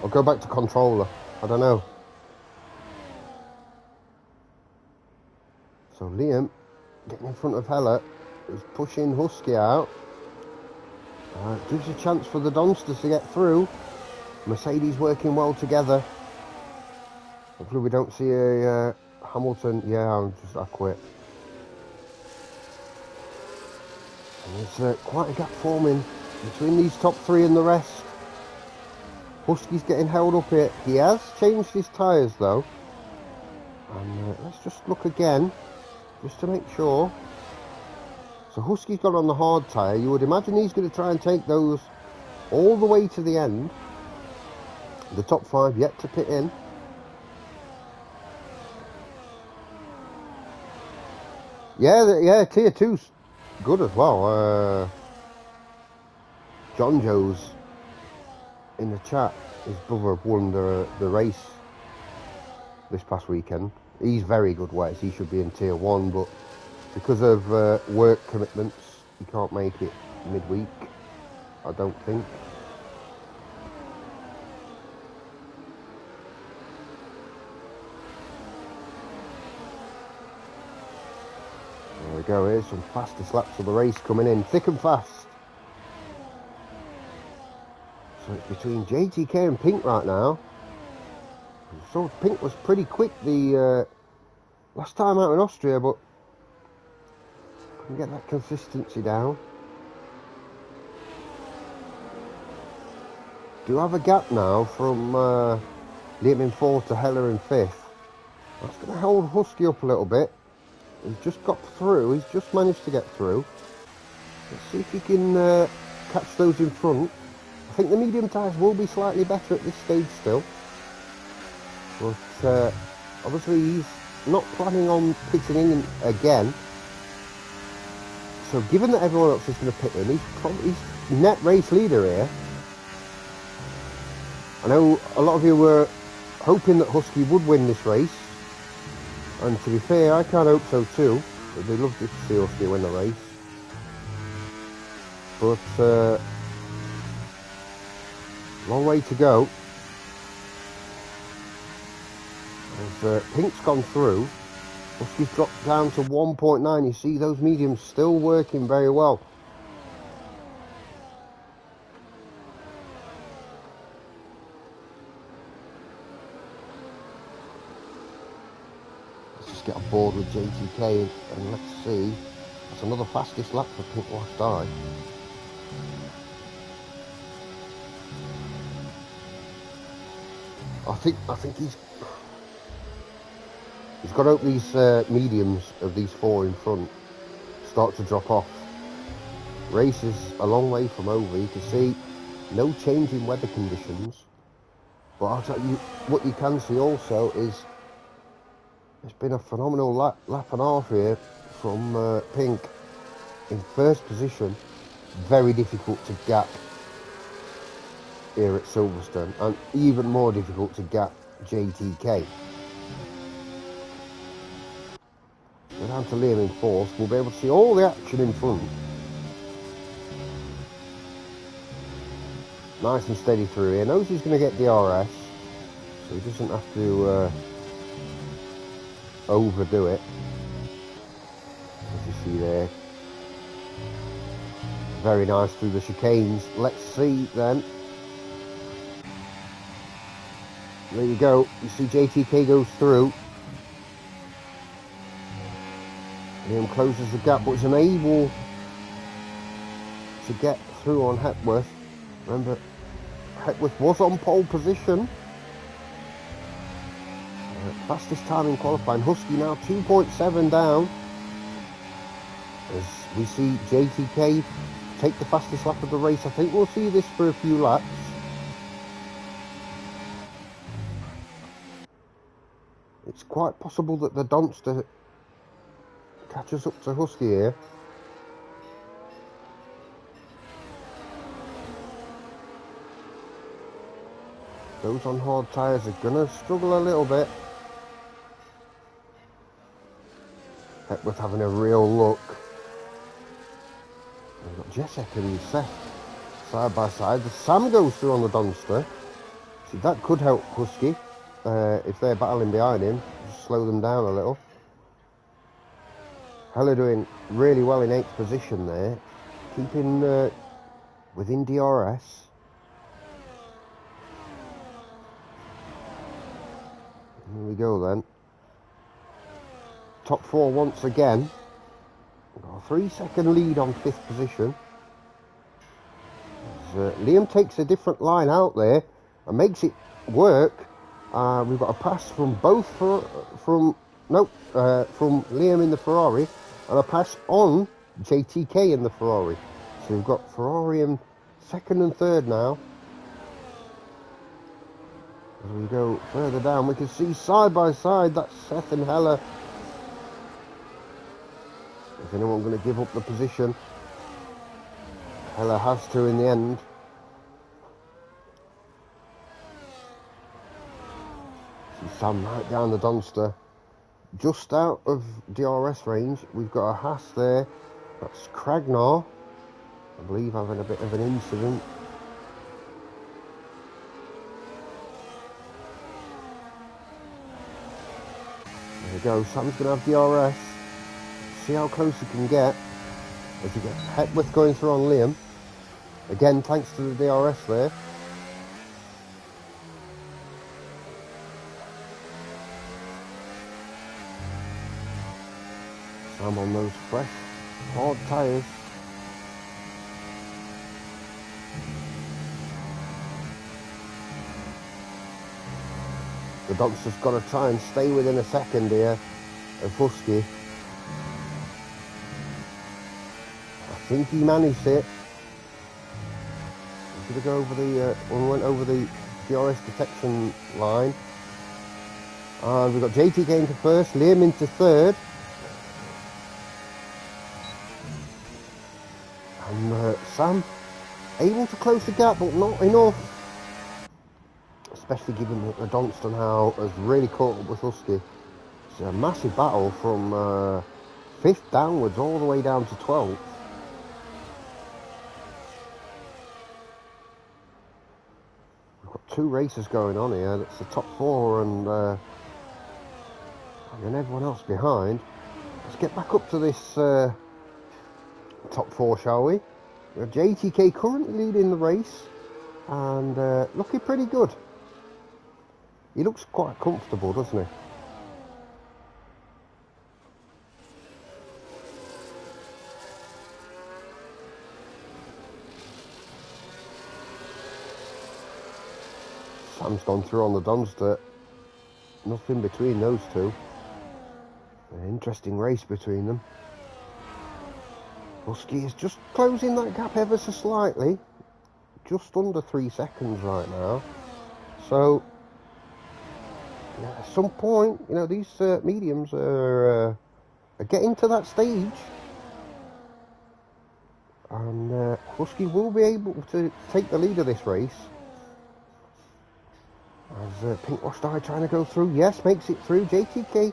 I'll go back to controller. I don't know. So Liam getting in front of Heller. He's pushing Husky out. Gives a chance for the Donsters to get through. Mercedes working well together. Hopefully we don't see a Hamilton. Yeah, I quit. And there's quite a gap forming between these top three and the rest. Husky's getting held up here. He has changed his tyres though. And let's just look again, just to make sure. So Husky's got on the hard tyre. You would imagine he's going to try and take those all the way to the end. The top five yet to pit in. Yeah, tier 2's good as well. John Joe's in the chat. His brother won the race this past weekend. He's very good ways. He should be in tier 1, but because of work commitments, he can't make it midweek, I don't think. There we go, here's some fastest laps of the race coming in, thick and fast. So it's between JTK and Pink right now. So Pink was pretty quick the last time out in Austria, but couldn't get that consistency down. Do have a gap now from Liam in 4th to Heller in 5th. That's going to hold Husky up a little bit. He's just got through. He's just managed to get through. Let's see if he can catch those in front. I think the medium tyres will be slightly better at this stage still. But obviously he's not planning on pitting in again. So given that everyone else is going to pit in, he's net race leader here. I know a lot of you were hoping that Husky would win this race. And to be fair, I can't hope so too. It'd be lovely to see Husky win the race. But long way to go. As Pink's gone through, Husky's dropped down to 1.9. You see those mediums still working very well. Let's just get on board with JTK and let's see. That's another fastest lap for Pink last time. I think he's got to hope these mediums of these four in front start to drop off. Race is a long way from over. You can see no change in weather conditions. But I'll tell you, what you can see also is it's been a phenomenal lap and a half here from Pink in first position. Very difficult to gap here at Silverstone, and even more difficult to gap JTK. Go down to Liam in 4th. We'll be able to see all the action in front. Nice and steady through here. Knows he's going to get DRS, so he doesn't have to overdo it. As you see there. Very nice through the chicanes. Let's see then. There you go. You see JTK goes through. Liam closes the gap, but is unable to get through on Hepworth. Remember, Hepworth was on pole position. Fastest time in qualifying. Husky now 2.7 down. As we see JTK take the fastest lap of the race. I think we'll see this for a few laps. It's quite possible that the Donster catches up to Husky here. Those on hard tyres are going to struggle a little bit. Hepworth having a real look. We've got Jessica and Seth side by side. The Sam goes through on the Donster. See, that could help Husky if they're battling behind him. Just slow them down a little. Heller doing really well in 8th position there. Keeping within DRS. Here we go then. Top 4 once again. Got a 3-second lead on 5th position. As, Liam takes a different line out there and makes it work. We've got a pass from both from Liam in the Ferrari and a pass on JTK in the Ferrari. So we've got Ferrari in 2nd and 3rd now. As we go further down, we can see side by side that's Seth and Heller. Is anyone going to give up the position? Heller has to in the end. See Sam right down the Donster. Just out of DRS range, we've got a Haas there. That's Cragnar, I believe, having a bit of an incident. There we go, Sam's going to have DRS. See how close he can get. As you get Hepworth going through on Liam. Again, thanks to the DRS there. Sam on those fresh, hard tyres. The Donster's got to try and stay within a second here of Husky. I think he managed it. He's going to go over the, when we went over the DRS detection line. And we've got JTK into 1st, Liam into 3rd. And Sam able to close the gap, but not enough. Especially given that the Donster now has really caught up with Husky. It's a massive battle from 5th downwards all the way down to 12th. We've got 2 races going on here. That's the top 4 and everyone else behind. Let's get back up to this top 4, shall we? We have JTK currently leading the race and looking pretty good. He looks quite comfortable, doesn't he? Sam's gone through on the Donster. Nothing between those two. An interesting race between them. Husky is just closing that gap ever so slightly. Just under 3 seconds right now. So, yeah, at some point, you know, these mediums are getting to that stage. And Husky will be able to take the lead of this race. As Pink Washed Eye trying to go through. Yes, makes it through. JTK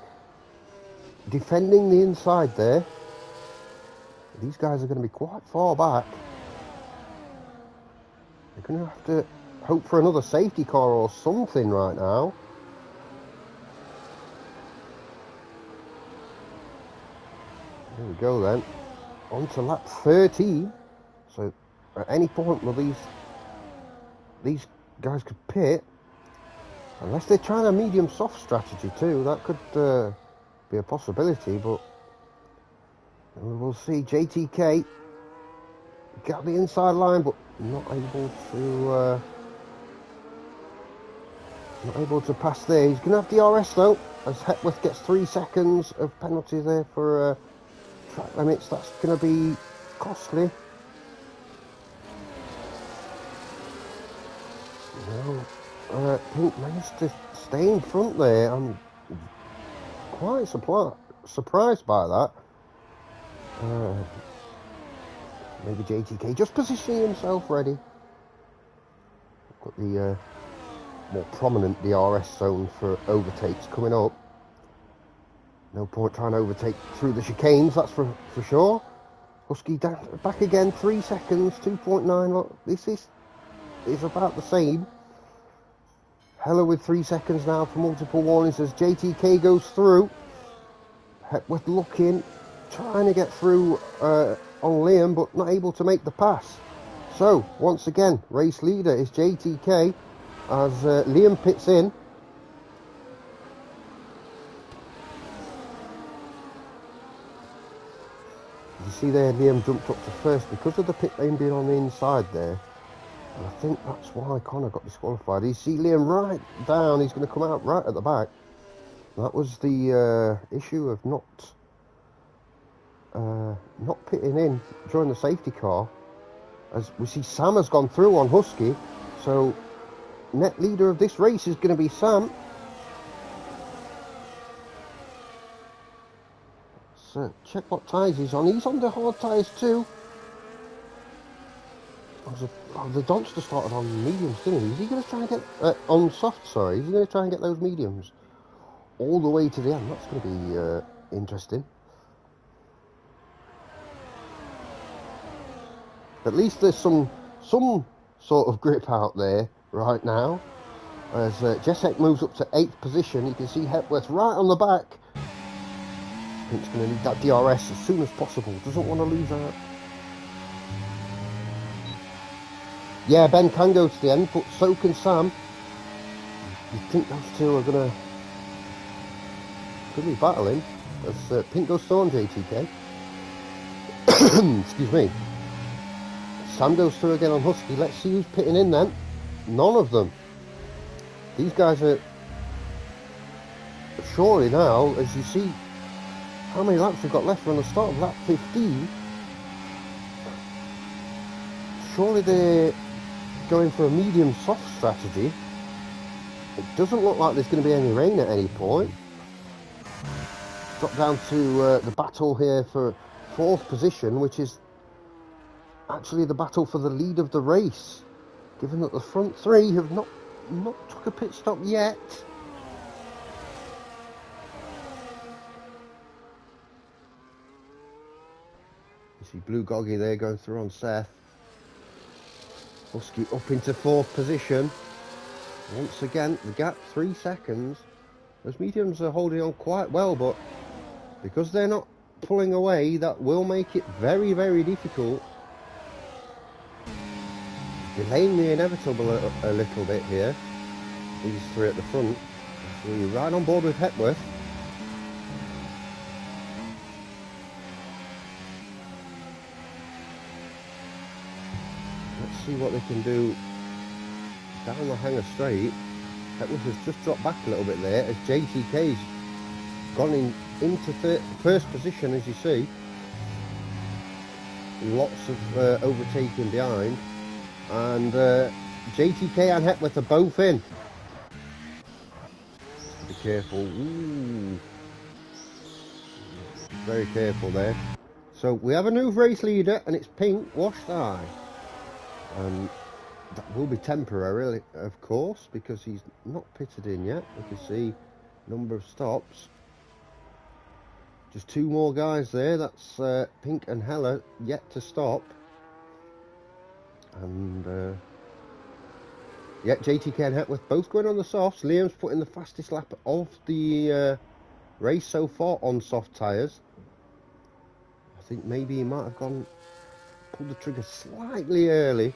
defending the inside there. These guys are going to be quite far back. They're going to have to hope for another safety car or something right now. There we go then. On to lap 13. So at any point will these guys could pit. Unless they're trying a medium soft strategy too. That could be a possibility, but we will see. JTK got the inside line, but not able to pass there. He's going to have DRS though, as Hepworth gets 3 seconds of penalty there for track limits. That's going to be costly. No, Pink managed to stay in front there. I'm quite surprised by that. Maybe JTK just positioning himself ready. Got the more prominent DRS zone for overtakes coming up. No point trying to overtake through the chicanes, that's for sure. Husky down, back again, 3 seconds, 2.9. Look, this is about the same. Heller with 3 seconds now for multiple warnings as JTK goes through. Hepworth looking, trying to get through on Liam, but not able to make the pass. So, once again, race leader is JTK as Liam pits in. You see there, Liam jumped up to first because of the pit lane being on the inside there. And I think that's why Connor got disqualified. You see Liam right down, he's going to come out right at the back. That was the issue of not pitting in during the safety car. As we see Sam has gone through on Husky, so net leader of this race is going to be Sam. So check what tyres he's on. He's on the hard tyres too. The Donster started on mediums, didn't he? Is he going to try and get on soft? Sorry, is he going to try and get those mediums all the way to the end? That's going to be interesting. At least there's some sort of grip out there right now. As Jessek moves up to 8th position, you can see Hepworth right on the back. Pink's going to need that DRS as soon as possible. Doesn't want to lose out. Yeah, Ben can go to the end, but so can Sam. You think those two are going to be battling as Pink goes through on JTK. Excuse me. Sam goes through again on Husky. Let's see who's pitting in then. None of them. These guys are surely now, as you see how many laps we've got left from the start of lap 15. Surely they're going for a medium soft strategy. It doesn't look like there's going to be any rain at any point. Drop down to the battle here for 4th position, which is actually the battle for the lead of the race, given that the front 3 have not took a pit stop yet. You see Blue Goggy there going through on Seth. Husky up into 4th position. Once again, the gap 3 seconds. Those mediums are holding on quite well, but because they're not pulling away, that will make it very, very difficult. Delaying the inevitable a little bit here. These 3 at the front. So you're right on board with Hepworth. Let's see what they can do down the hanger straight. Hepworth has just dropped back a little bit there as JTK's gone into 1st position, as you see. Lots of overtaking behind. And JTK and Hepworth are both in. Be careful. Ooh. Very careful there. So we have a new race leader, and it's Pink, washed eye. That will be temporary, of course, because he's not pitted in yet. We can see number of stops. Just 2 more guys there. That's Pink and Heller yet to stop. And yeah, JTK and Hepworth both going on the softs. Liam's putting the fastest lap of the race so far on soft tyres. I think maybe he might have pulled the trigger slightly early.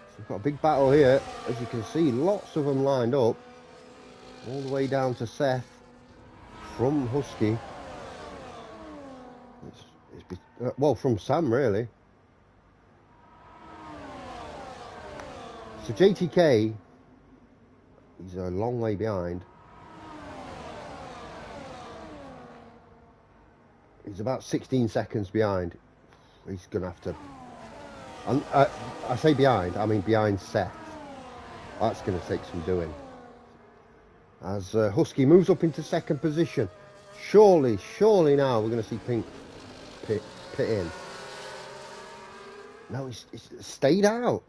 So we've got a big battle here. As you can see, lots of them lined up. All the way down to Seth from Husky. Well, from Sam, really. So JTK, he's a long way behind. He's about 16 seconds behind. He's going to have to... I say behind, I mean behind Seth. That's going to take some doing. As Husky moves up into second position. Surely now we're going to see Pink pit in. No, he's stayed out.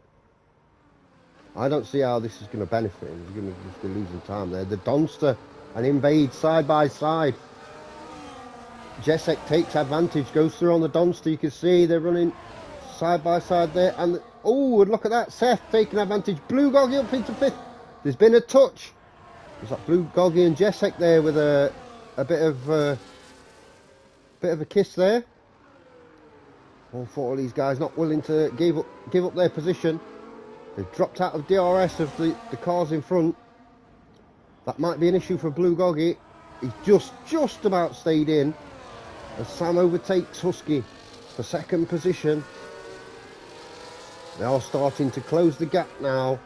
I don't see how this is going to benefit him. He's going to just be losing time there. The Donster and Invade side by side. Jessek takes advantage, goes through on the Donster. You can see they're running side by side there. And oh, look at that. Seth taking advantage. Blue Goggy up into fifth. There's been a touch. There's like Blue Goggy and Jessek there with a bit of a kiss there. Unfortunately, these guys not willing to give up their position. They've dropped out of DRS of the cars in front. That might be an issue for Blue Goggy. He's just about stayed in. As Sam overtakes Husky for second position. They are starting to close the gap now.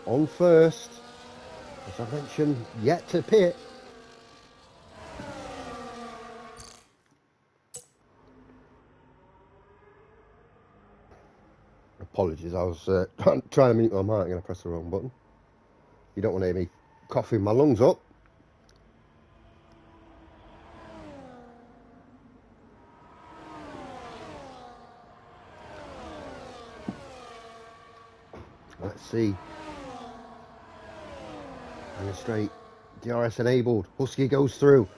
On first. As I mentioned, yet to pit. Apologies, I was trying to mute my mic and I pressed the wrong button. You don't want to hear me coughing my lungs up. Let's see. And straight. DRS enabled. Husky goes through.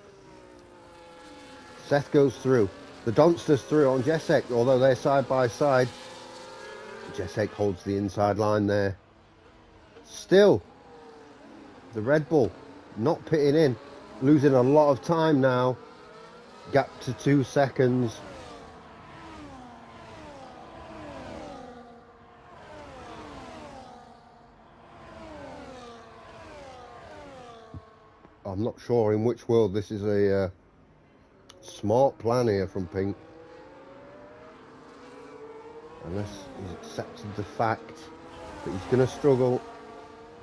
Seth goes through. The Donster's through on Jessek, although they're side by side. Jessek holds the inside line there. Still, the Red Bull not pitting in. Losing a lot of time now. Gap to 2 seconds. I'm not sure in which world this is a smart plan here from Pink. Unless he's accepted the fact that he's going to struggle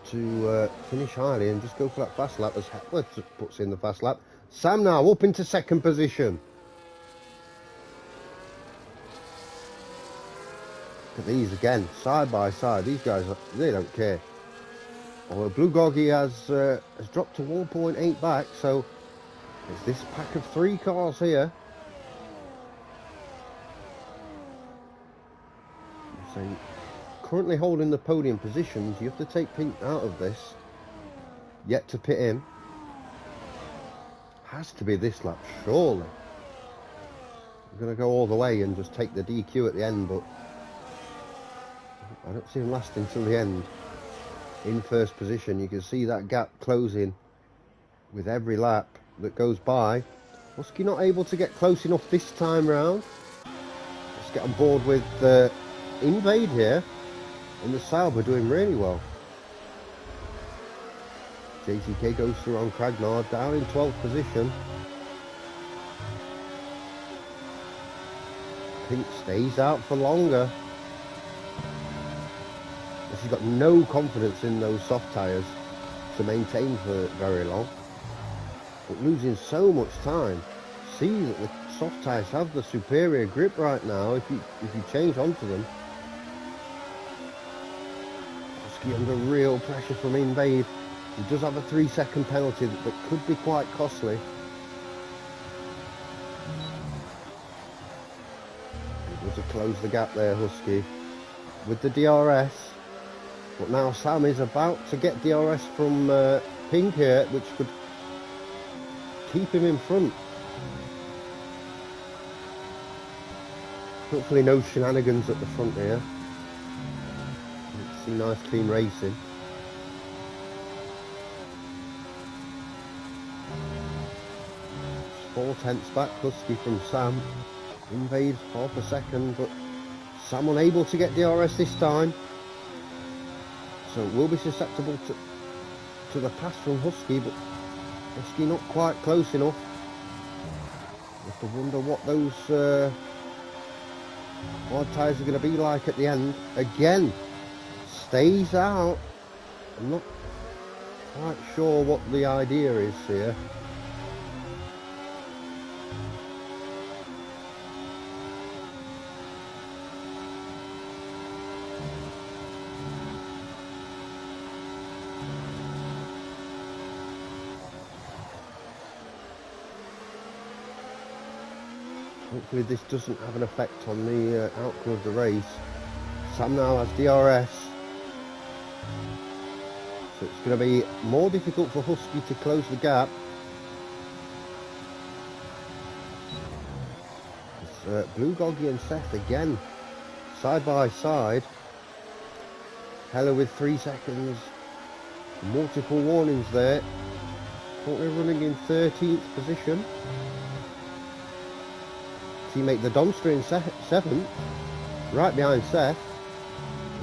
to finish highly and just go for that fast lap as Hepler puts in the fast lap. Sam now up into second position. Look at these again, side by side. These guys, they don't care. Although Blue Goggy has dropped to 1.8 back, so it's this pack of 3 cars here. So currently holding the podium positions, you have to take Pink out of this. Yet to pit in. Has to be this lap, surely. I'm going to go all the way and just take the DQ at the end, but I don't see him lasting till the end. In first position, you can see that gap closing with every lap that goes by. Husky not able to get close enough this time round. Let's get on board with Invade here in the Sauber, doing really well. JTK goes through on Kragnar, down in 12th position. Pink stays out for longer. She's got no confidence in those soft tyres to maintain for very long. But losing so much time. See that the soft tyres have the superior grip right now if you change onto them. Husky under real pressure from Invade. He does have a 3-second penalty that could be quite costly. Able to close the gap there, Husky, with the DRS. But now Sam is about to get DRS from Pink here, which could keep him in front. Hopefully no shenanigans at the front here. See nice clean racing. It's 4/10 back, Husky from Sam. Invade half a second, but Sam unable to get DRS this time. So it will be susceptible to the pass from Husky, but Husky not quite close enough. Just to wonder what those hard tyres are going to be like at the end. Again, stays out. I'm not quite sure what the idea is here. Hopefully this doesn't have an effect on the outcome of the race. Sam now has DRS. So it's going to be more difficult for Husky to close the gap. It's Blue Goggy and Seth again, side by side. Heller with 3 seconds. Multiple warnings there. Currently running in 13th position. Teammate the Donster in 7th, right behind Seth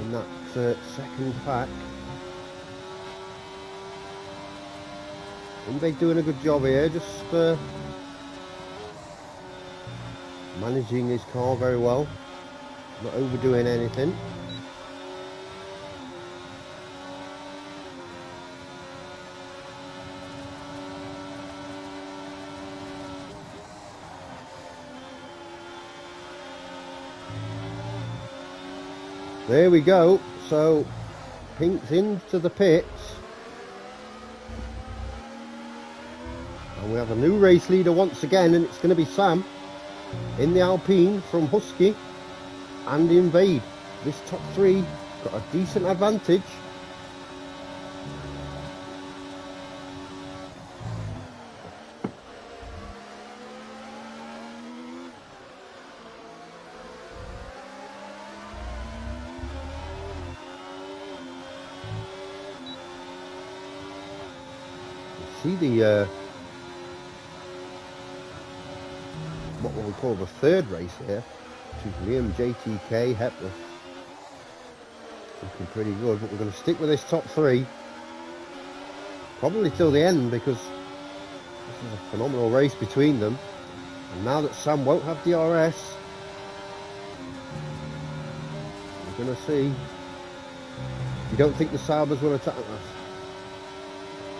in that second pack. Invade doing a good job here, just managing his car very well, not overdoing anything. There we go, so Pink's into the pits. And we have a new race leader once again, and it's going to be Sam in the Alpine from Husky and Invade. This top 3 got a decent advantage. See the what we call the third race here, which is Liam, JTK, Hepworth. Looking pretty good, but we're going to stick with this top 3 probably till the end, because this is a phenomenal race between them. And now that Sam won't have DRS, we're going to see. You don't think the Saubers will attack us?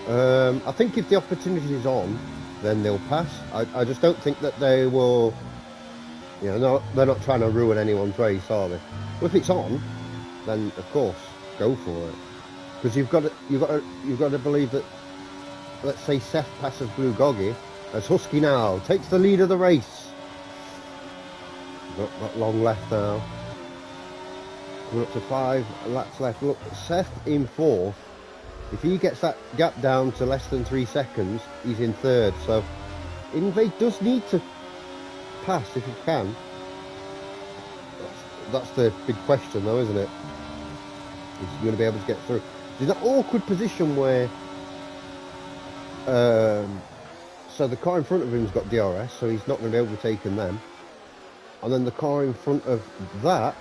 I think if the opportunity is on, then they'll pass. I just don't think that they will, you know, no, they're not trying to ruin anyone's race, are they? Well, if it's on, then of course go for it, because you've got to believe that. Let's say Seth passes Blue Goggy, as Husky now takes the lead of the race. Not long left now. Coming up to 5 laps left. Look, Seth in 4th. If he gets that gap down to less than 3 seconds, he's in 3rd. So Invade does need to pass if he can. That's the big question though, isn't it? Is he going to be able to get through? There's that awkward position where so the car in front of him's got DRS, so he's not going to be overtaken them. And then the car in front of that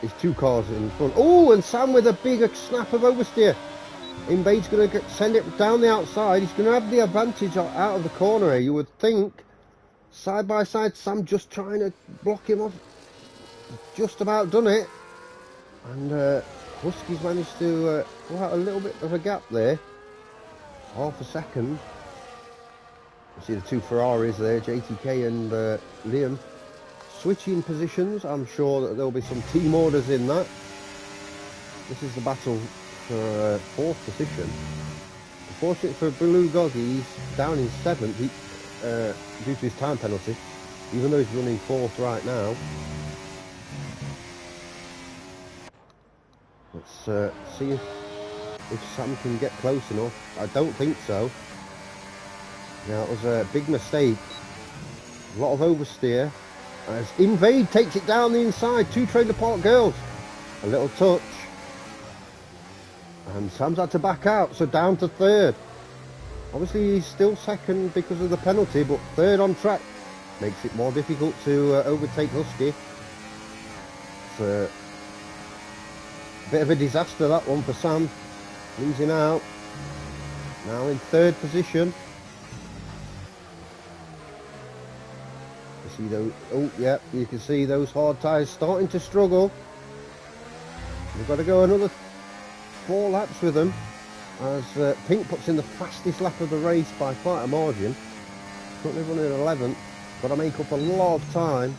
is 2 cars in front. Oh, and Sam with a big snap of oversteer. Invade's going to send it down the outside. He's going to have the advantage out of the corner here, you would think. Side by side, Sam just trying to block him off. Just about done it. And Husky's managed to pull out a little bit of a gap there. Half a second. You see the 2 Ferraris there, JTK and Liam. Switching positions. I'm sure that there'll be some team orders in that. This is the battle for 4th position. Unfortunately for Blue Goggy, he's down in 7th due to his time penalty, even though he's running 4th right now. Let's see if Sam can get close enough. I don't think so. Now, it was a big mistake. A lot of oversteer. As Invade takes it down the inside. 2 Trailer Park Girls. A little touch. And Sam's had to back out, so down to 3rd. Obviously, he's still 2nd because of the penalty, but 3rd on track makes it more difficult to overtake Husky. It's a bit of a disaster, that one, for Sam. Losing out. Now in 3rd position. See those? Oh, yeah, you can see those hard tyres starting to struggle. We've got to go another 4 laps with them, as Pink puts in the fastest lap of the race by quite a margin. Currently running 11th. Got to make up a lot of time.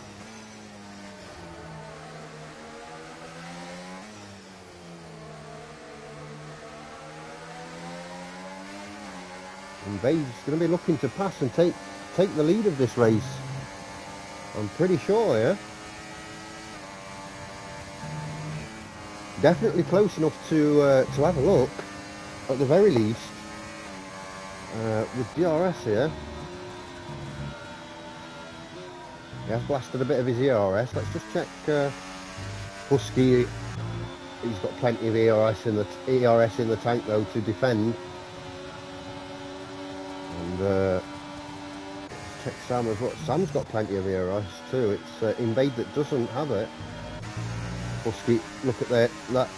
And Babe's going to be looking to pass and take the lead of this race. I'm pretty sure, yeah. Definitely close enough to have a look, at the very least, with DRS here. He has blasted a bit of his ERS. Let's just check Husky. He's got plenty of ERS in the tank though to defend. And check Sam as well. Sam's got plenty of ERS too. It's Invade that doesn't have it. Husky, look at that.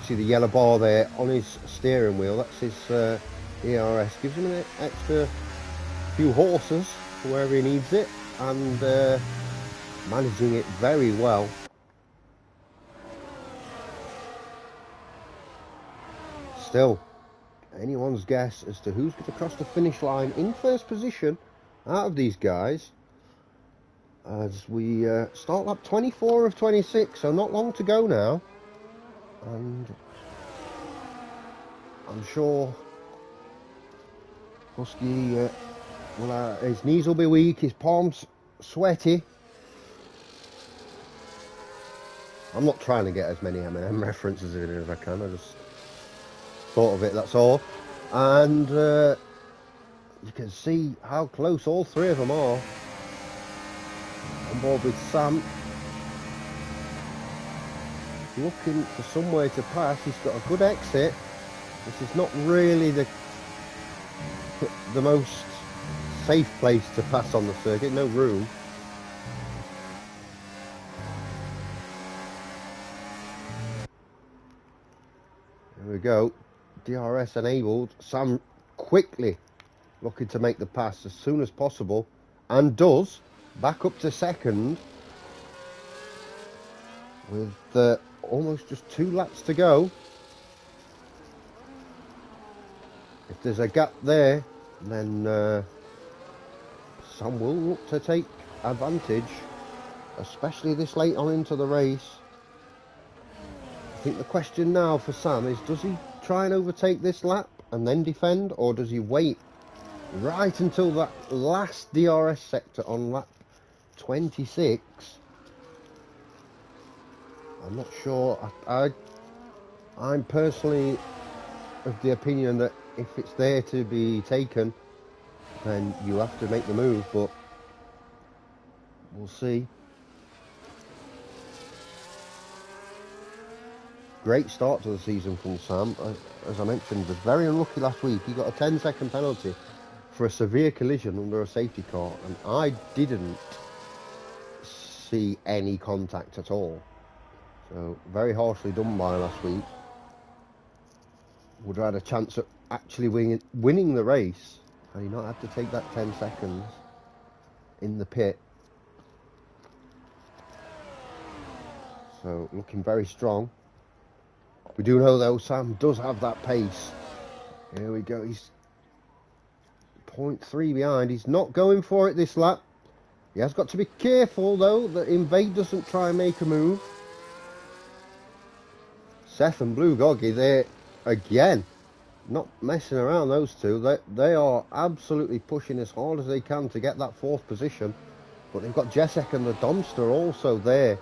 See the yellow bar there on his steering wheel. That's his ERS. Gives him an extra few horses for wherever he needs it, and managing it very well. Still, anyone's guess as to who's going to cross the finish line in first position out of these guys, as we start lap 24 of 26, so not long to go now. And I'm sure Husky his knees will be weak, his palms sweaty. I'm not trying to get as many M&M references in as I can, I just thought of it, that's all. And you can see how close all 3 of them are. On board with Sam, looking for somewhere to pass. He's got a good exit. This is not really the most safe place to pass on the circuit, no room. There we go, DRS enabled. Sam quickly looking to make the pass as soon as possible, and does, back up to second with almost just 2 laps to go. If there's a gap there, then Sam will look to take advantage, especially this late on into the race. I think the question now for Sam is, does he try and overtake this lap and then defend, or does he wait right until that last DRS sector on lap 26? I'm not sure. I'm personally of the opinion that if it's there to be taken, then you have to make the move, but we'll see. Great start to the season from Sam. As I mentioned, was very unlucky last week. He got a 10-second penalty for a severe collision under a safety car, and I didn't see any contact at all. So very harshly done by last week. Would have had a chance at actually winning the race had he not had to take that 10 seconds in the pit. So looking very strong. We do know though Sam does have that pace. Here we go, he's 0.3 behind. He's not going for it this lap. He has got to be careful though that Invade doesn't try and make a move. Seth and Blue Goggy there again, not messing around, those two. They are absolutely pushing as hard as they can to get that 4th position, but they've got Jessek and the Domster also there.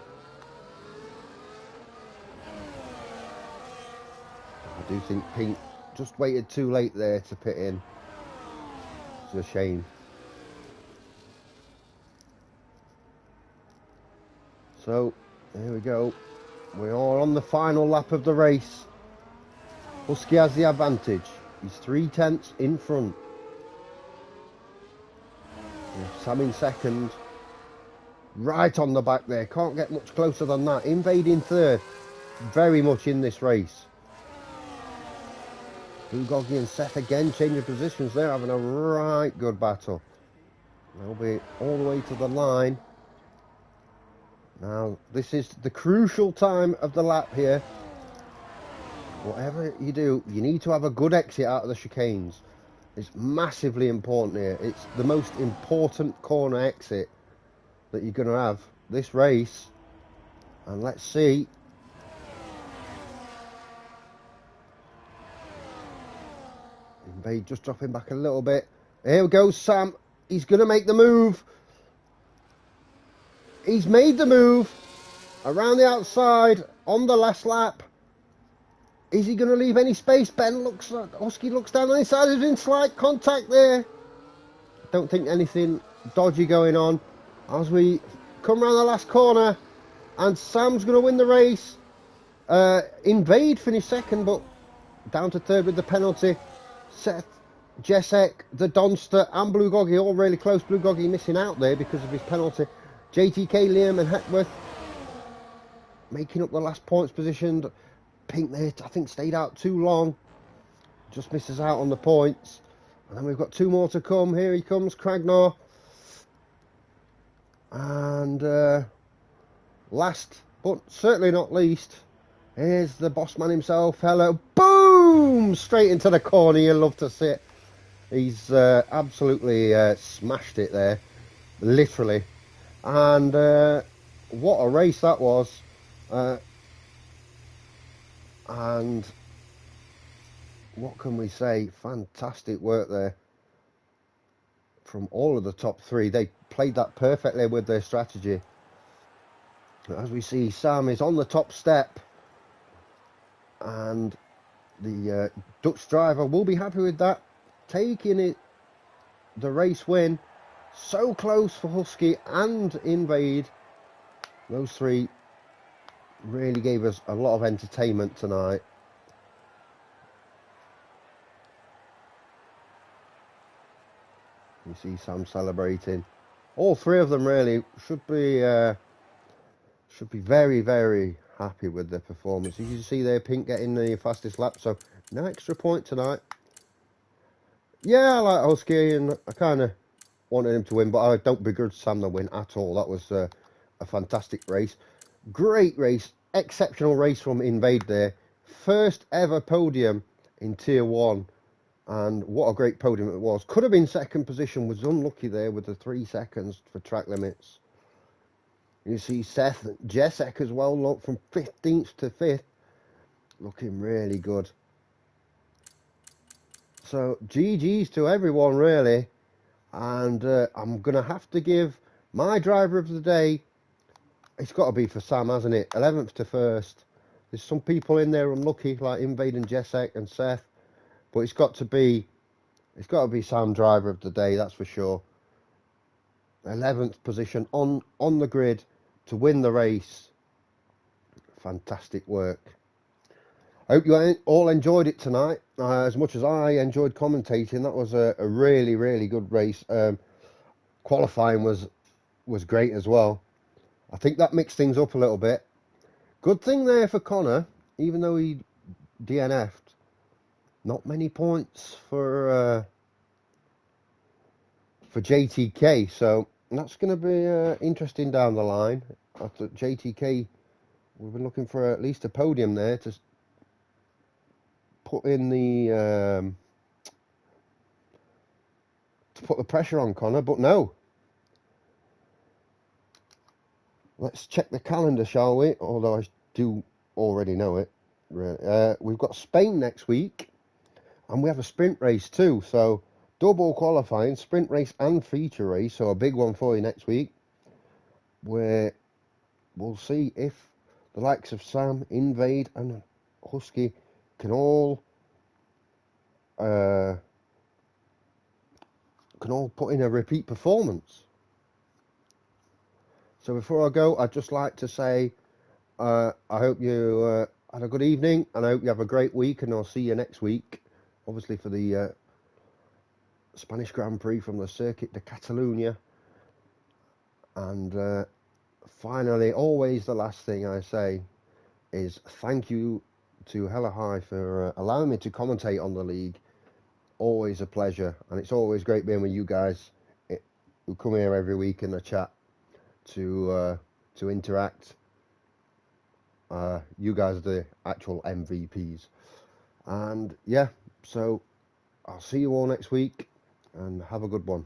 I do think Pink just waited too late there to pit in. It's a shame. So here we go, we are on the final lap of the race. Husky has the advantage. He's 3/10 in front. Sam in second. Right on the back there. Can't get much closer than that. Invade in 3rd. Very much in this race. Blue Goggy and Seth again changing positions. They're having a right good battle. They'll be all the way to the line. Now, this is the crucial time of the lap here. Whatever you do, you need to have a good exit out of the chicanes. It's massively important here. It's the most important corner exit that you're going to have this race. And let's see. Invade just dropping back a little bit. Here goes Sam. He's going to make the move. He's made the move around the outside on the last lap. Is he going to leave any space? Husky looks down on his side. There's been slight contact there. Don't think anything dodgy going on as we come around the last corner, and Sam's going to win the race. Invade finished second, but down to third with the penalty. Seth, Jesek, the Donster, and Blue Goggy all really close. Blue Goggy missing out there because of his penalty. JTK, Liam, and Heckworth making up the last points position. Pink there, I think, stayed out too long. Just misses out on the points. And then we've got two more to come. Here he comes, Cragnar. And last, but certainly not least, here's the boss man himself. Hello. Boom! Straight into the corner. You love to see it. He's absolutely smashed it there. Literally. And what a race that was. And what can we say? Fantastic work there from all of the top three. They played that perfectly with their strategy. As we see, Sam is on the top step, and the Dutch driver will be happy with that, taking it, the race win. So close for Husky and Invade. Those three really gave us a lot of entertainment tonight. You see Sam celebrating. All three of them really should be very, very happy with their performance. You can see there, Pink getting the fastest lap, so no extra point tonight. Yeah, I like Husky, and I kind of wanted him to win, but I don't begrudge Sam the win at all. That was a fantastic race. Great race. Exceptional race from Invade there. First ever podium in Tier 1. And what a great podium it was. Could have been second position. Was unlucky there with the 3 seconds for track limits. You see Seth Jesek as well, look, from 15th to 5th. Looking really good. So GG's to everyone really. And I'm going to have to give my driver of the day, it's got to be for Sam, hasn't it? 11th to 1st. There's some people in there unlucky, like Invade and Jesek and Seth. But it's got to be Sam, driver of the day, that's for sure. 11th position on the grid to win the race. Fantastic work. I hope you all enjoyed it tonight as much as I enjoyed commentating. That was a really, really good race. Qualifying was great as well. I think that mixed things up a little bit. Good thing there for Connor, even though he DNF'd. Not many points for JTK, so that's going to be interesting down the line. After JTK, we've been looking for at least a podium there to put in the to put the pressure on Connor, but no. Let's check the calendar, shall we? Although I do already know it. We've got Spain next week, and we have a sprint race too. So double qualifying, sprint race and feature race. So a big one for you next week, where we'll see if the likes of Sam, Invade, and Husky can all put in a repeat performance. So before I go, I'd just like to say I hope you had a good evening, and I hope you have a great week, and I'll see you next week, obviously for the Spanish Grand Prix from the Circuit de Catalunya. And finally, always the last thing I say is thank you to Hella High for allowing me to commentate on the league. Always a pleasure, and it's always great being with you guys who come here every week in the chat to interact. You guys are the actual MVPs. And yeah, so I'll see you all next week and have a good one.